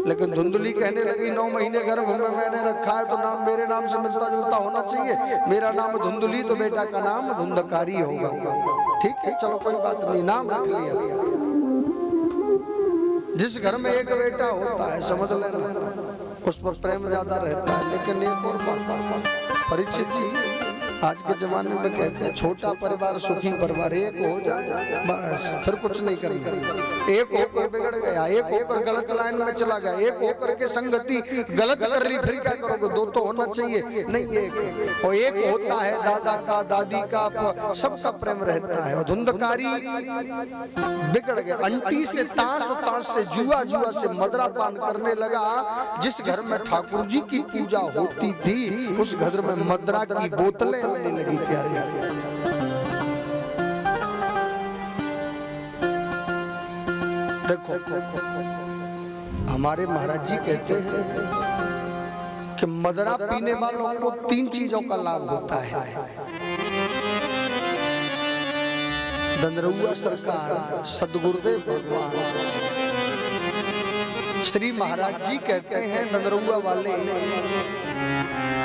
लेकिन धुंधुली कहने लगी 9 महीने गर्भ में मैंने रखा है तो नाम मेरे नाम से मिलता जुलता होना चाहिए। मेरा नाम धुंधुली तो बेटा का नाम धुंधकारी होगा। ठीक है, चलो कोई बात नहीं, नाम रख लिया। जिस घर में एक बेटा होता है समझ लेना उस पर प्रेम ज्यादा रहता है। लेकिन एक और बात, परीक्षित जी आज के जमाने में कहते हैं छोटा परिवार सुखी परिवार, एक हो जाए बस, फिर कुछ नहीं करेंगे। एक होकर बिगड़ गया, एक होकर गलत लाइन में चला गया, एक होकर के संगति गलत कर ली, फिर क्या करोगे? दो तो होना चाहिए, नहीं एक। और एक होता है दादा का, दादी का, सबका प्रेम रहता है। और धुंधकारी बिगड़ गया, अंटी से ताश और ताश से जुआ, जुआ से मदरा पान करने लगा। जिस घर में ठाकुर जी की पूजा होती थी उस घर में मदरा की बोतलें आने लगी। प्यारे देखो, हमारे महाराज जी कहते हैं कि मदरा पीने वालों को 3 चीजों का लाभ होता है। दंदरुआ सरकार सदगुरुदेव भगवान श्री महाराज जी कहते हैं दंदरुआ वाले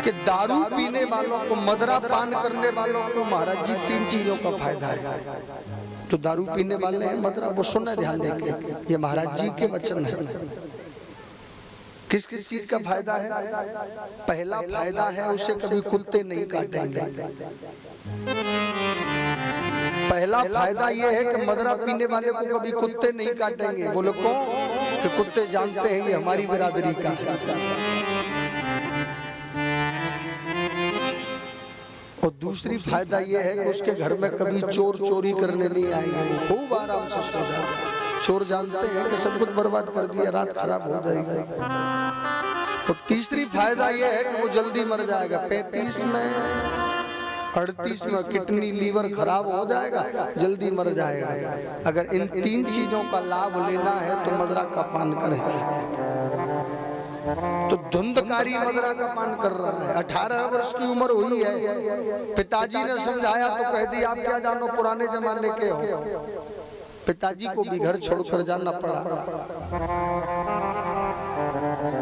कि दारू पीने वालों को, मदरा पान करने वालों को महाराज जी 3 चीजों का फायदा है। तो दारू पीने वाले हैं, मदरा, वो सुनना ध्यान देके, ये महाराज जी के वचन है। किस किस चीज का फायदा है? पहला फायदा है उसे कभी कुत्ते नहीं काटेंगे। पहला फायदा ये है कि मदरा पीने वाले को कभी कुत्ते नहीं काटेंगे। बोलो क्यों? कि कुत्ते जानते हैं ये हमारी बिरादरी का है। और दूसरी फायदा ये है कि उसके घर में कभी चोर चोरी करने नहीं आएंगे, खूब आराम से सो जाएंगे। चोर जानते हैं कि सब कुछ बर्बाद कर दिया, रात खराब हो जाएगी। और तीसरी फायदा ये है कि वो जल्दी मर जाएगा। 35 में 38 में किडनी लीवर खराब हो जाएगा, जल्दी मर जाएगा। अगर इन 3 चीजों का लाभ लेना है तो मदरा का पान करें। तो धुंधकारी मदरा का पान कर रहा है, 18 वर्ष की उम्र हुई है। पिताजी ने समझाया तो कह दी आप क्या जानो, पुराने जमाने के हो। पिताजी को भी घर छोड़कर जाना पड़ा।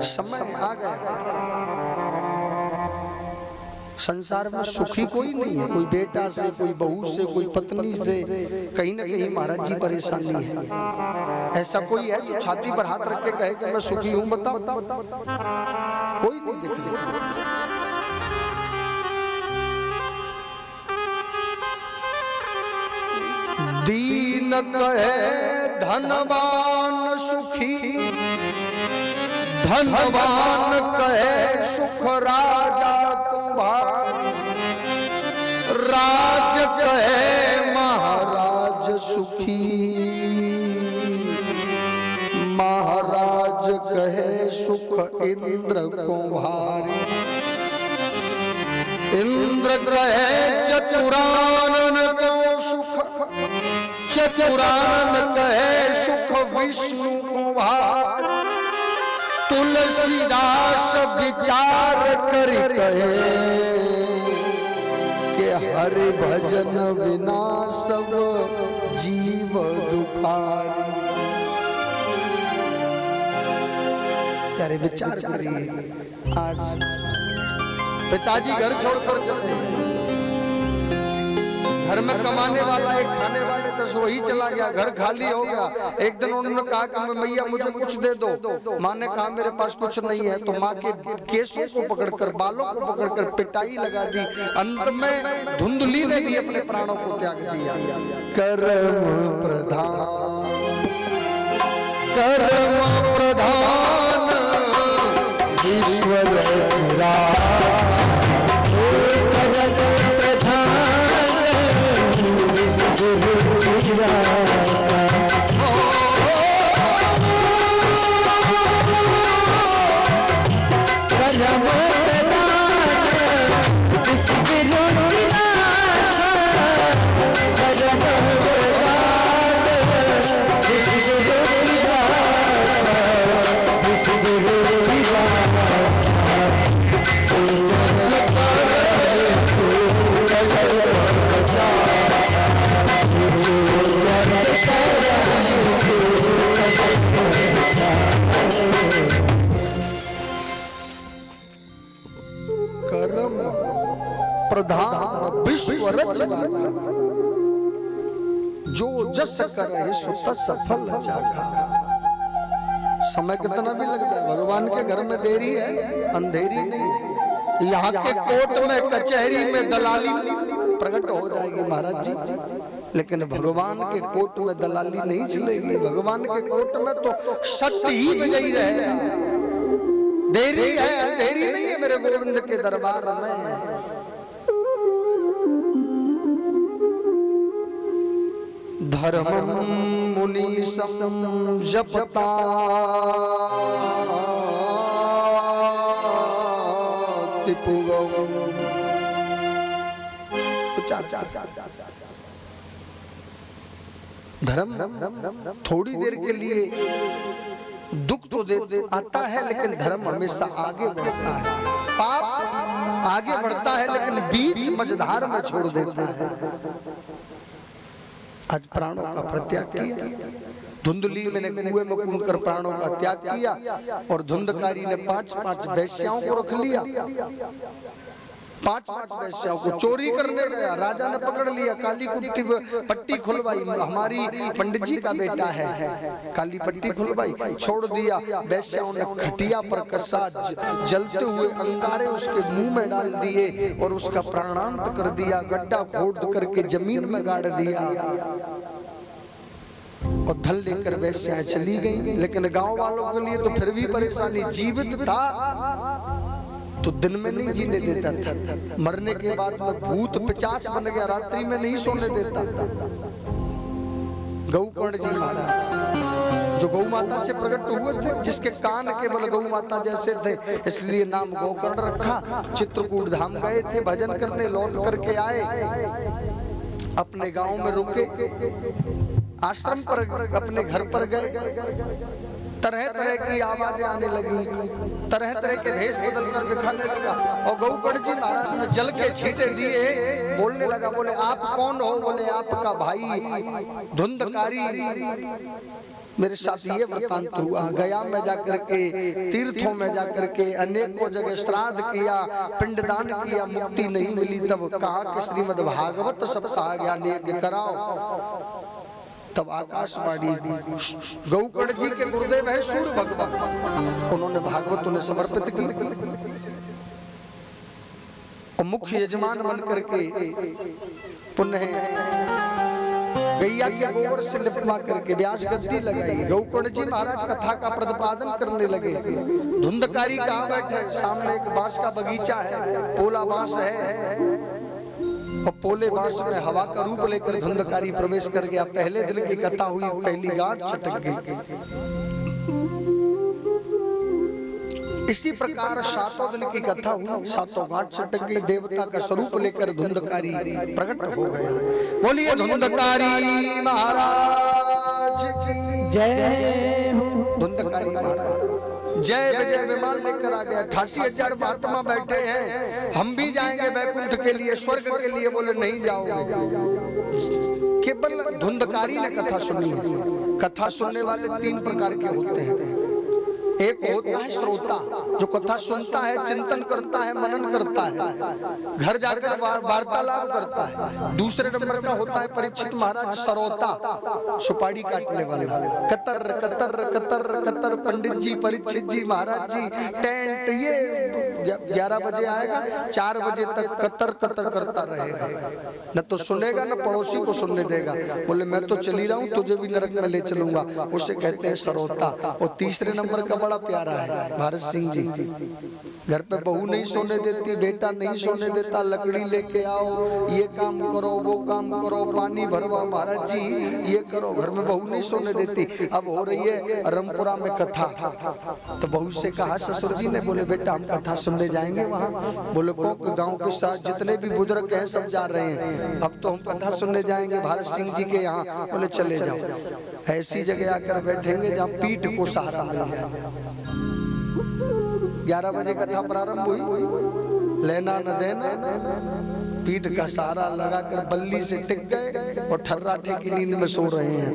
समय आ गया, संसार में सुखी कोई नहीं है। कोई बेटा से, कोई बहू से, कोई पत्नी से, कहीं ना कहीं महाराज जी परेशानी है। ऐसा कोई है जो छाती पर हाथ रख के कहे कि मैं सुखी हूं? बताओ, कोई नहीं दिख रहा। दीन कहे धनवान सुखी, धनवान कहे सुख राजा तुम्हारी, राज कहे महाराज सुखी, महाराज कहे सुख इंद्र को भारी, इंद्र कहे चतुरानन को सुख, चतुरानन कहे सुख विष्णु को भारी, तुलसीदास विचार कर कहे कि हरि भजन बिना सब जीव दुखारी। प्यारे विचार करिए, आज पिताजी घर छोड़कर चले गए, घर में कमाने वाला एक, खाने वाले 10, वही चला गया, घर खाली हो गया। एक दिन उन्होंने कहा कि मैया मुझे कुछ दे दो। माँ ने कहा मेरे पास कुछ नहीं है। तो माँ के केसों को पकड़कर, बालों को पकड़कर पिटाई लगा दी। अंत में धुंधली ने भी अपने प्राणों को त्याग दिया। कर्म प्रधान, कर्म प्रधान ईश्वर प्रधान विश्व रचना, जो जस करे सो तस फल जागा। समय कितना भी लग जाए, भगवान के घर में देरी है, अंधेरी नहीं। यहाँ के कोर्ट में कचहरी में दलाली प्रकट हो जाएगी महाराज जी, लेकिन भगवान के कोर्ट में दलाली नहीं चलेगी। भगवान के कोर्ट में तो सत्य ही विजयी रहेगा। देरी है अंधेरी नहीं है मेरे गोविंद के दरबार में। धर्मम मुनीसम जपता धर्म थोड़ी देर के लिए दुख तो दे आता है, लेकिन धर्म हमेशा आगे बढ़ता है। पाप आगे बढ़ता है लेकिन बीच मझधार में छोड़ देता है। आज प्राणों का प्रत्याग किया, धुंधली मैंने कुएं में कूदकर प्राणों का त्याग किया, और धुंधकारी ने 5-5 वेश्याओं को रख लिया। 5-5 वेश्याओं को चोरी करने गया, राजा ने पकड़ लिया, काली पट्टी खुलवाई। हमारी पंडित जी का बेटा है, काली पट्टी खुलवाई, छोड़ दिया। वेश्याओं ने खटिया पर कसा, जलते हुए अंगारे उसके मुंह में डाल दिए और उसका प्राणांत कर दिया। गड्ढा खोद करके जमीन में गाड़ दिया और धन लेकर वेश्याएं चली गई। लेकिन गांव वालों के लिए तो फिर भी परेशानी। जीवित था तो दिन में नहीं जीने देता था, मरने के बाद में भूत पिचास बन गया, रात्रि में नहीं सोने देता था। गौकर्ण जी महाराज जो गौ माता से प्रकट हुए थे, जिसके कान केवल गौ माता जैसे थे, इसलिए नाम गौकर्ण रखा। चित्रकूट धाम गए थे भजन करने, लौट करके आए, अपने गांव में रुके, आश्रम पर अपने घर पर गए। तरह तरह की आवाजें आने लगी, तरह तरह के भेष बदल कर दिखाने लगा। और गौकर्ण जी महाराज ने जल के छींटे दिए, बोलने लगा। बोले आप कौन हो? बोले आपका भाई धुंधकारी मेरे साथ ये वृतांत हुआ। गया में जाकर के, तीर्थों में जाकर के अनेकों जगह श्राद्ध किया, पिंडदान किया, मुक्ति नहीं मिली। तब कहा कि श्रीमद् भागवत सप्ताह ज्ञान यज्ञ कराओ। तब आकाशवाणी गौकर्ण जी के गुरुदेव है सूर्य भगवान, उन्होंने भागवत उन्हें समर्पित की और मुख्य यजमान बन करके पुनः गैया के गोबर से लिपवा करके व्यास गद्दी लगाई। गौकर्ण जी महाराज कथा का प्रतिपादन करने लगे। धुंधकारी कहाँ बैठे? सामने एक बांस का बगीचा है, पोला बांस है, और पोले बांस में हवा का रूप लेकर धुंधकारी प्रवेश कर गया। पहले दिन की कथा हुई, पहली गांठ छटक गई। इसी प्रकार 7 दिन की कथा हुई, 7 गांठ छटक गई। देवता का स्वरूप लेकर धुंधकारी प्रकट हो गया। बोलिए धुंधकारी महाराज की जय हो। धुंधकारी महाराज जय विजय विमान लेकर आ गया। 88,000 महात्मा बैठे हैं, हम भी जाएंगे वैकुंठ के लिए, स्वर्ग के लिए। बोले नहीं जाओगे। केवल धुंधकारी ने कथा सुनी। कथा सुनने वाले 3 प्रकार के होते हैं। एक होता है श्रोता, जो कथा सुनता है, चिंतन करता है, मनन करता है, घर जाकर वार्तालाप करता है। दूसरे नंबर का होता है परीक्षित महाराज सरोता, सुपारी काटने वाला। कतर कतर कतर कतर पंडित जी, परीक्षित जी महाराज जी, टेंट ये 11 बजे आएगा, 4 बजे तक कतर कतर करता रहेगा। न तो सुनेगा न पड़ोसी को सुनने देगा। बोले मैं तो चली रहा हूँ, तुझे भी नरक में ले चलूंगा। उसे कहते हैं सरोता। और तीसरे नंबर का बड़ा प्यारा है भारत सिंह जी। घर पे बहू नहीं सोने देती, बेटा नहीं सोने देता, लकड़ी लेके आओ, ये काम करो, वो काम करो, पानी भरवा महाराज जी, ये करो। घर में बहू नहीं सोने देती। अब हो रही है रामपुरा में कथा, तो बहू से कहा ससुर जी ने, बोले बेटा हम कथा सुनने जाएंगे वहाँ। बोले को गाँव के साथ जितने भी बुजुर्ग हैं सब जा रहे हैं, अब तो हम कथा सुनने जाएंगे भारत सिंह जी के यहाँ। बोले चले जाओ। ऐसी जगह आकर बैठेंगे जहाँ पीठ को सहारा मिल जाए। 11 बजे कथा प्रारंभ हुई, लेना न देना, पीठ का सहारा लगाकर बल्ली से टिक गए और ठर्राटे की नींद में सो रहे हैं।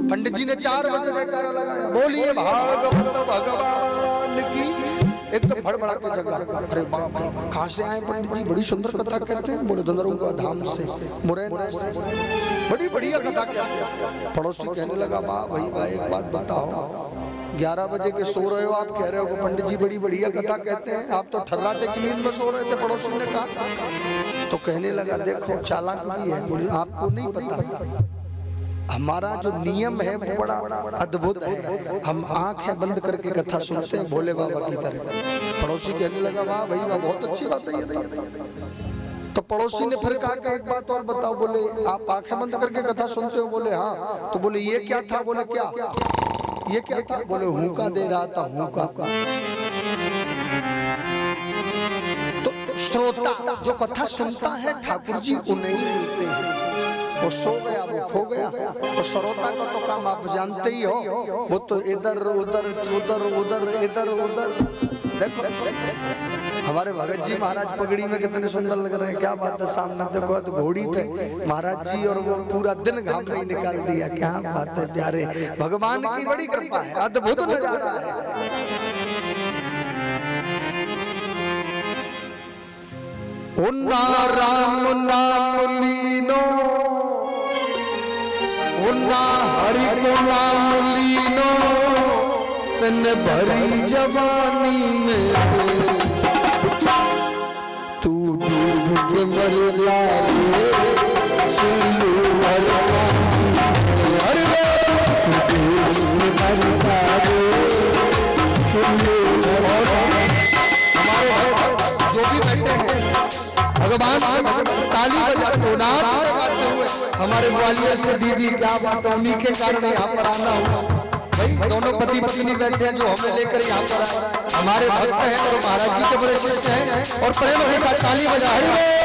पंडित जी ने 4 बजे जयकारा लगाया, बोलिए भागवत भगवान की। एकदम भड़बड़ा के जगह। अरे बाप, कहाँ से आए पंडित जी? बड़ी सुंदर कथा कहते हैं। बोले धुंधरुआ धाम से, मुरैना से, बड़ी बढ़िया कथा कहते हैं। पड़ोसी कहने लगा, वाह भाई वाह, एक बात बताओ, 11 बजे के सो रहे हो, आप कह रहे हो कि पंडित जी बड़ी बढ़िया कथा कहते हैं, आप तो ठर्राटे की नींद में सो रहे थे। पड़ोसी ने कहा, तो कहने लगा देखो चालाक भी है, बोले आपको नहीं पता हमारा जो नियम है वो बड़ा अद्भुत है, हम आंखें बंद करके कथा सुनते हैं भोले बाबा की तरह। पड़ोसी कहने लगा वाह भाई वाह, बहुत अच्छी बात है ये। तो पड़ोसी ने फिर कहा कि एक बात और बताओ, बोले आप आंखें बंद करके कथा सुनते हो? बोले हाँ। तो बोले ये क्या था? बोले क्या ये क्या था? बोले हुंका दे रहा था, हुंका। तो श्रोता जो कथा सुनता है ठाकुर जी उन्हें ही मिलते हैं। वो सो गया, वो खो गया। तो श्रोता का तो काम आप जानते ही हो, वो तो इधर उधर उधर उधर इधर उधर। देखो हमारे भगत जी महाराज पगड़ी में कितने सुंदर लग रहे हैं, क्या बात है। सामने देखो तो घोड़ी पे महाराज जी, और वो पूरा दिन घाम में निकाल दिया। क्या बात है प्यारे, भगवान की बड़ी कृपा है, अद्भुत नजारा है। उन्ना राम नाम लीनो, उन्ना हरि को नाम लीनो, तन भरी जवानी में तू डूब के मर जाए सिल्लू जो भी बैठे हैं भगवान ताली बजाते नाचते गाते हुए, हमारे ग्वालियर से दीदी क्या बात है, उन्हीं के कारण यहाँ पर आना हुआ। भाई दोनों पति पत्नी बैठे हैं जो हमें लेकर यहाँ पर आए, हमारे भक्त हैं और महाराज जी के बड़े शिष्य हैं, और प्रेम के साथ ताली बजा है।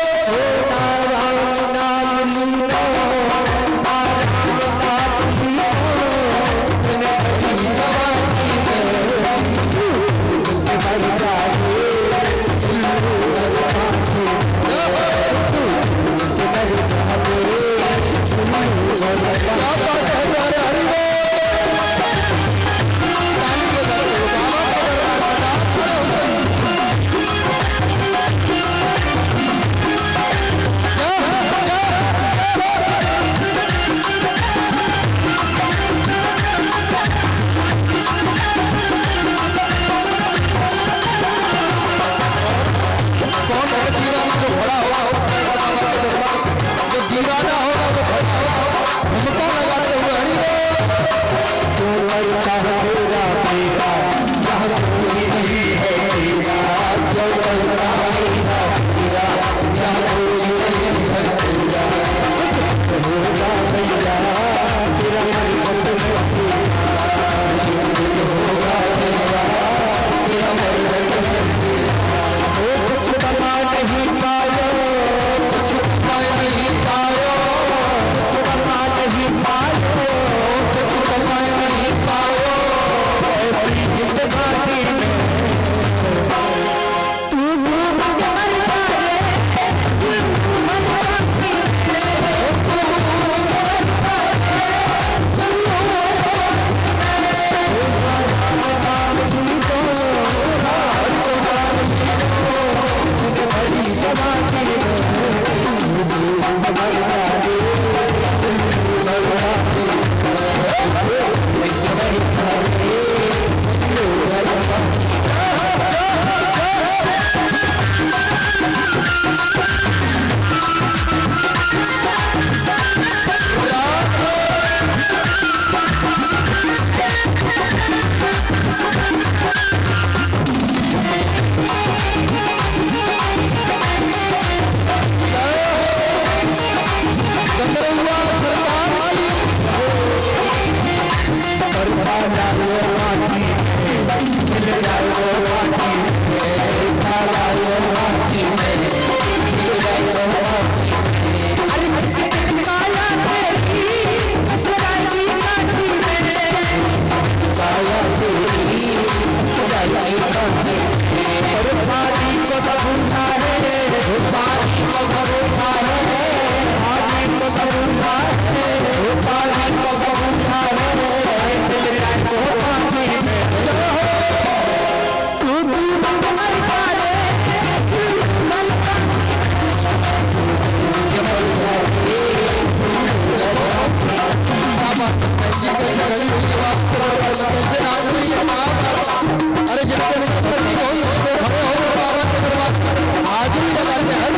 अरे जिनके भक्ति हो उसको खड़े हो बाबा के दरबार में हाजिरी लगाते हैं।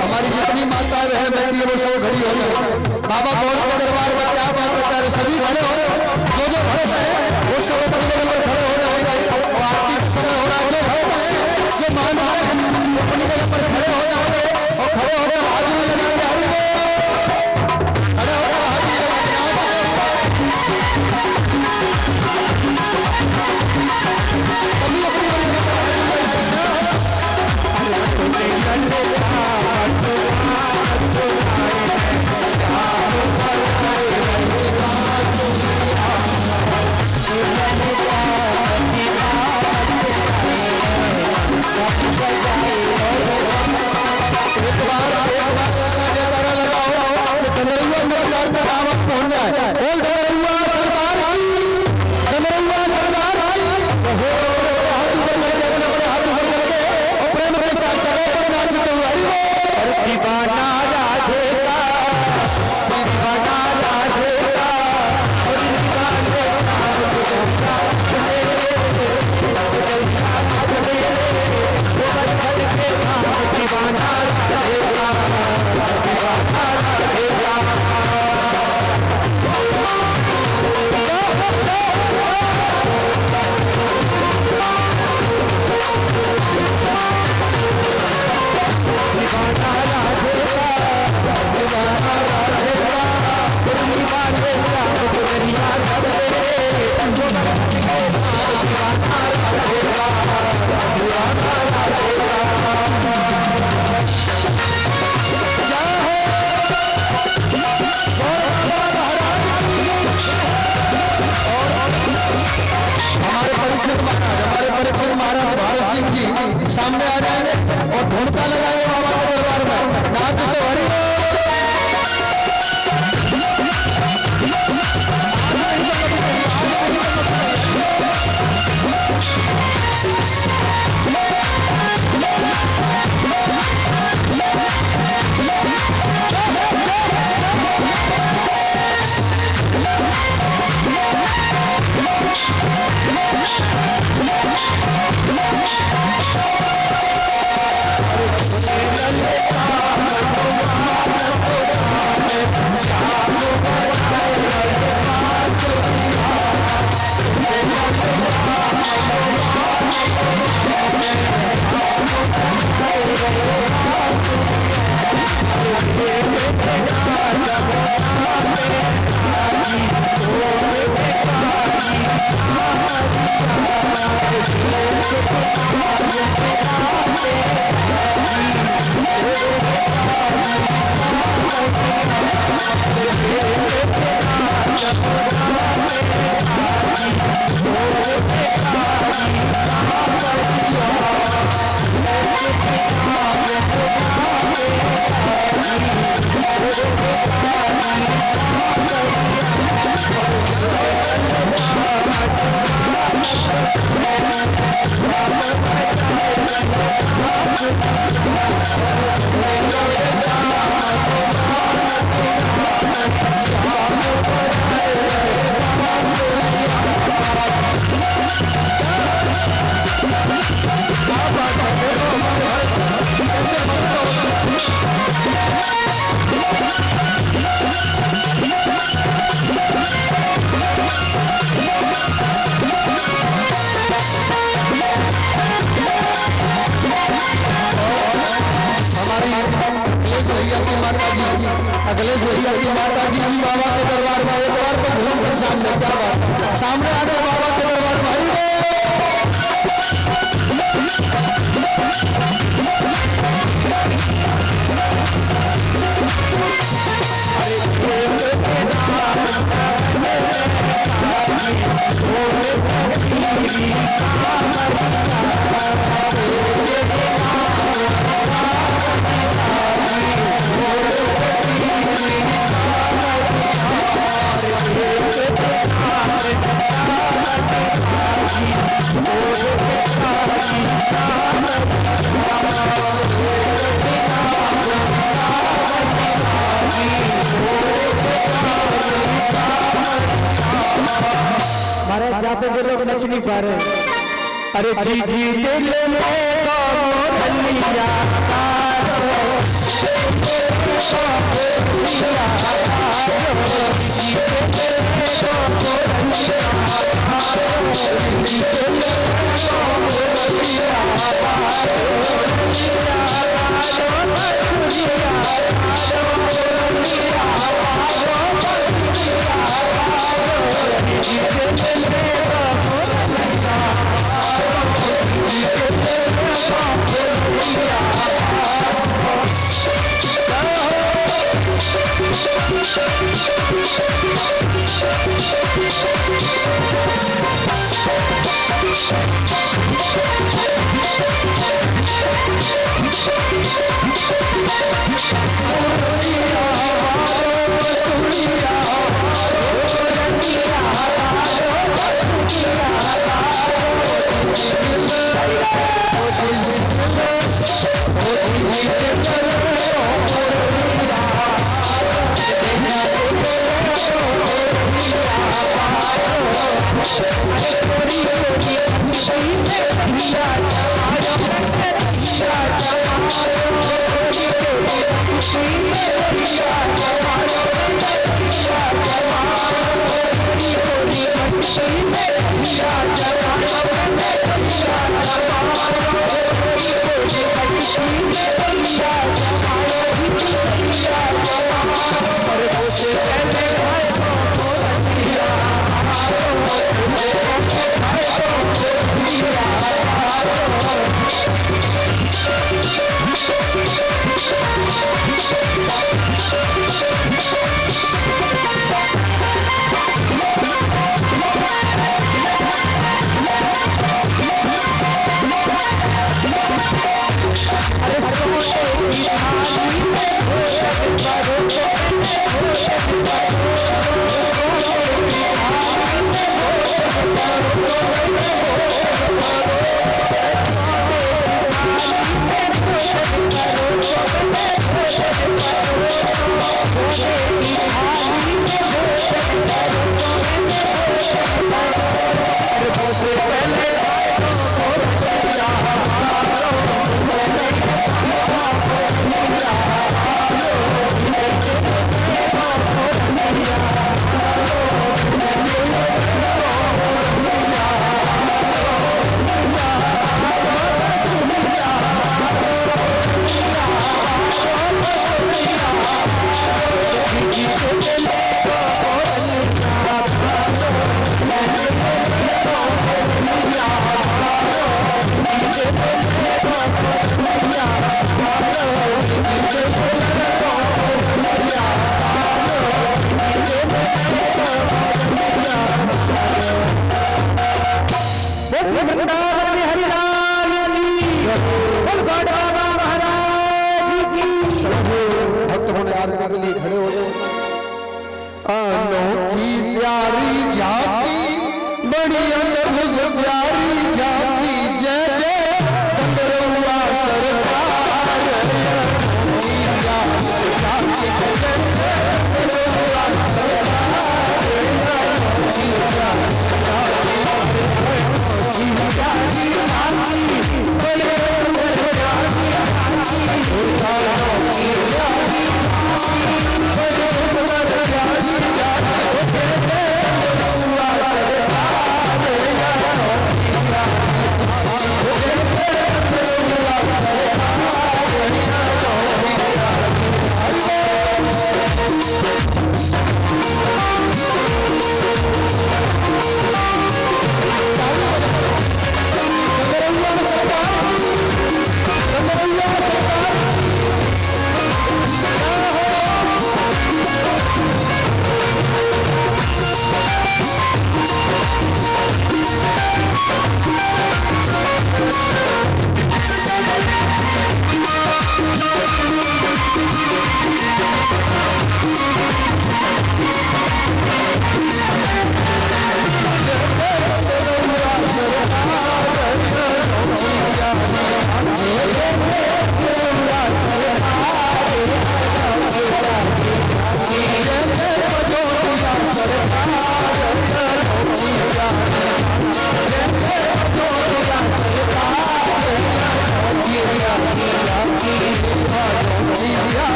हमारी जितनी माता बहन बैठी है वो सब खड़ी हो जाए। बाबा गौड़ के दरबार में क्या बात बता रहे, सभी खड़े हो, जो भक्त है वो सब अपने लेवल पर खड़े हो जाएंगे। और आरती का समय हो रहा है, जो भक्त है जो मान रहे हैं वो अपनी जगह पर खड़े हो जाएंगे और खड़े होकर हाजिरी लगाएंगे। खड़े होकर हाजिरी परीक्षित महाराज भारत सिंह जी सामने आ जाएंगे और ढूंढता लगाएंगे बाबा के दरबार में। नाथ तो हरि सुरेश भैया की माता जी भी बाबा के दरबार में एक बार तो घूम कर सामने, क्या बात, सामने आकर बाबा के दरबार में महाराज जाते जो लोग नच नहीं पा रहे। अरे जी जी दिल में धनिया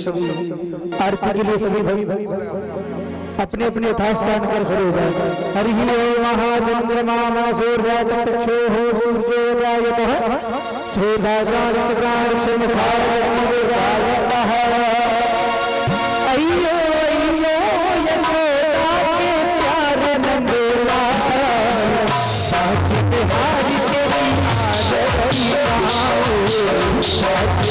सभी आरती के लिए सभी भाई अपने अपने यथास्थान पर खड़े हो जाए। हरि ओम महाचंद्रमा सूर्य तक्षो हो सूर्योदयतः श्रीदासानंदकार्षमुखाय अय्यो अय्यो यशोदा के प्यारे नंदलाल साथी बिहारी तेरी आदरी आओ साथी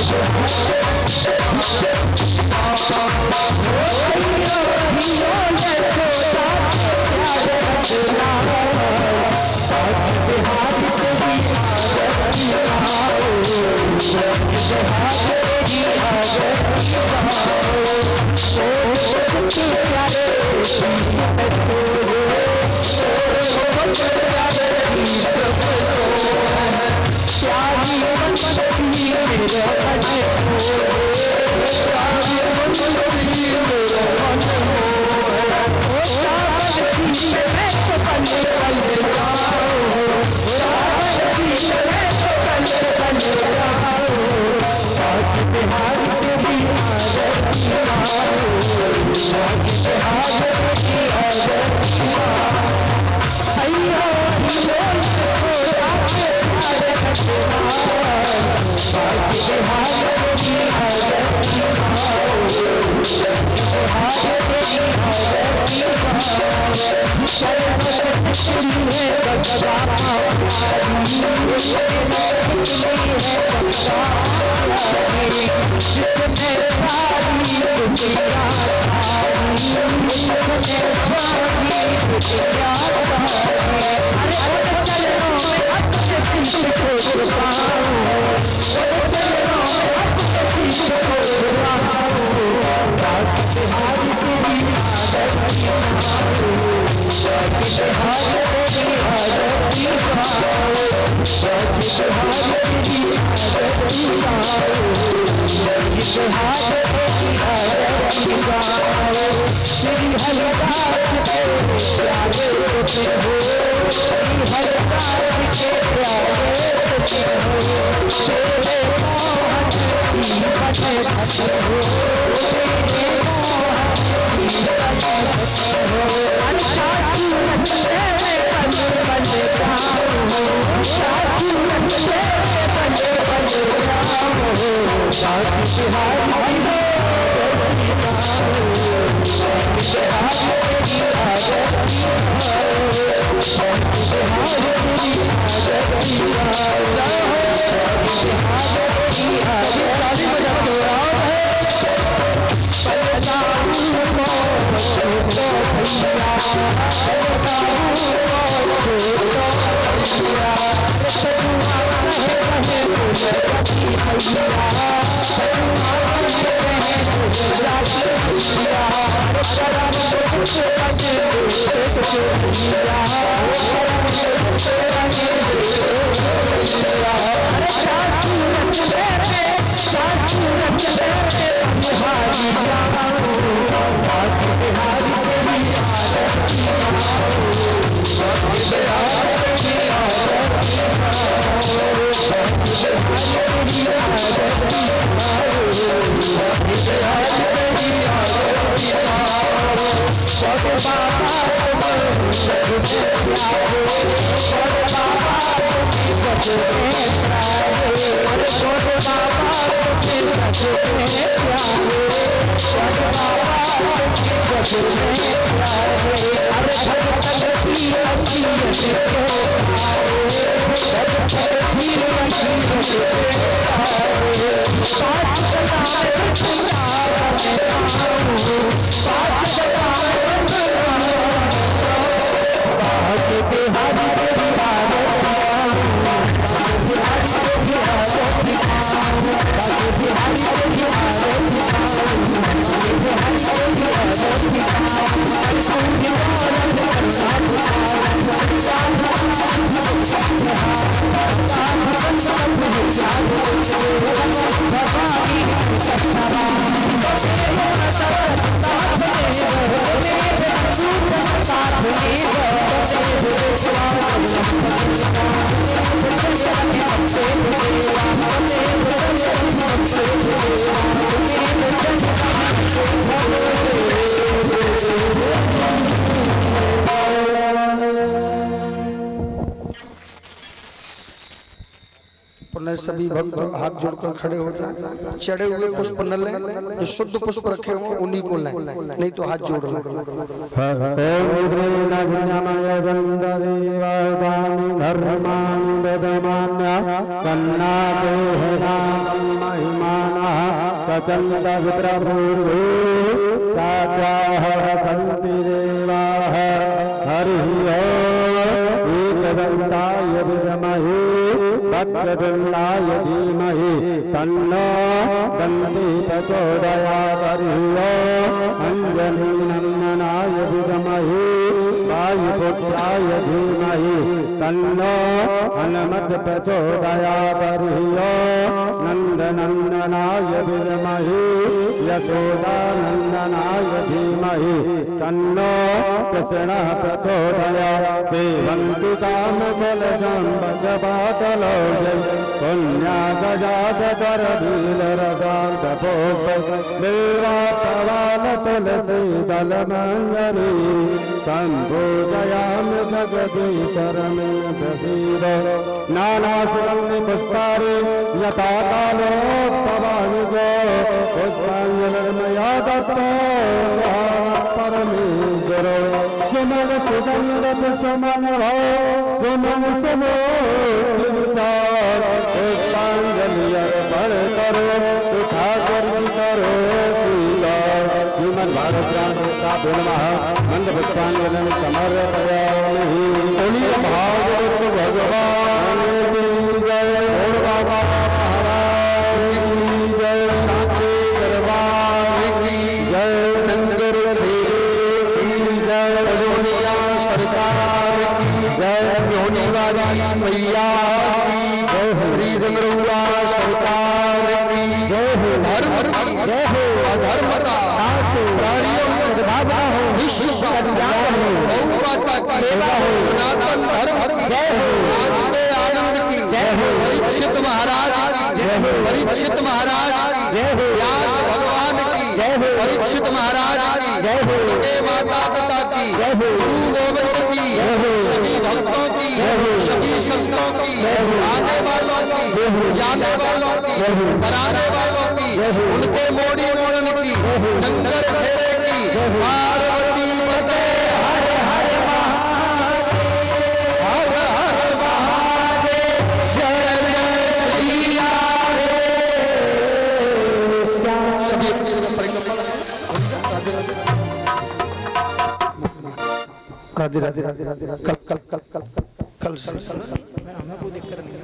Thank you. सभी भक्त हाथ जोड़कर खड़े हो जाएं, चढ़े हुए पुष्प न लें, जो शुद्ध पुष्प रखे हों उन्हीं को लें, नहीं तो हाथ जोड़ लें। एकदन्ताय विद्महे वक्रतुण्डाय धीमहि तन्नो दन्ति प्रचोदयात्। हरि ओम् अंजनीनन्दनाय विद्महे वायुपुत्राय धीमहि तन्नो हनुमत् प्रचोदयात्। हरि ओम् नन्दनन्दनाय विद्महे यशोदानन्दनाय धीमहि तन्नो कृष्णः प्रचोदयात्। सेवन्ति कामफलजं भगवाटलोजै पुण्यागजातकरधीलरसान्तपोप देवापवालतुलसीदलमञ्जरी सम्पूजयामि जगदीशरमे प्रसीद। नानासुगन्धिपुष्पाणि यथा कालोत्सवानि च पुष्पाञ्जलिर्मया दत्तो परमेश्वरो। सुमन सुगन्धत सुमन हो सुमन सुमो विचार पुष्पांजलि अर्पण करो ठाकुर जी करो श्रीलाल। श्रीमद भागवत रामायण नमः मंद पुष्पांजलि समर्पयामि। बोलिए भागवत भगवान की जय। और बाबा महाराज की जय। साचे दरबार की जय। नंगर सरकार की जय। योनी वाली मैया की जय। श्री डमरुआ सरकार की जय। धर्म की जय। अधर्म का प्राणियों विश्व कल्याण हो, गौ माता की सेवा हो, सनातन धर्म की जय हो, आनंद की जय हो, परीक्षित महाराज की जय हो, परीक्षित महाराज की जय हो, व्यास भगवान की जय हो, परीक्षित महाराज की जय हो, माता पिता की जय हो, गुरु गोविंद की जय हो, सभी भक्तों की जय हो, सभी संतों की जय हो, आने वालों की जय हो, जाने वालों की जय हो, कराने वालों की जय हो, उनके मोड़ी मोड़न की नंगर घेरे की पार्वती पते हर हर महादेव हर हर महादेव जय जय श्री राम। सभी अपनी जगह परिक्रमा करें। राधे राधे राधे राधे। कल कल कल कल कल से हमें कोई दिक्कत नहीं है।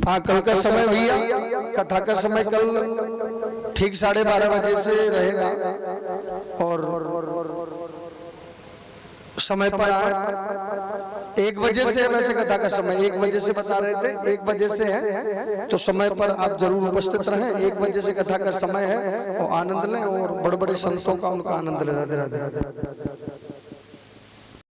हाँ, कल का समय भैया, कथा का समय कल ठीक 12:30 बजे से रहेगा और समय पर आए। 1 बजे से वैसे कथा का समय 1 बजे से बता रहे थे, 1 बजे से है तो समय पर आप जरूर उपस्थित रहें। 1 बजे से कथा का समय है और आनंद लें और बड़े बड़े संतों का उनका आनंद लें। राधे राधे।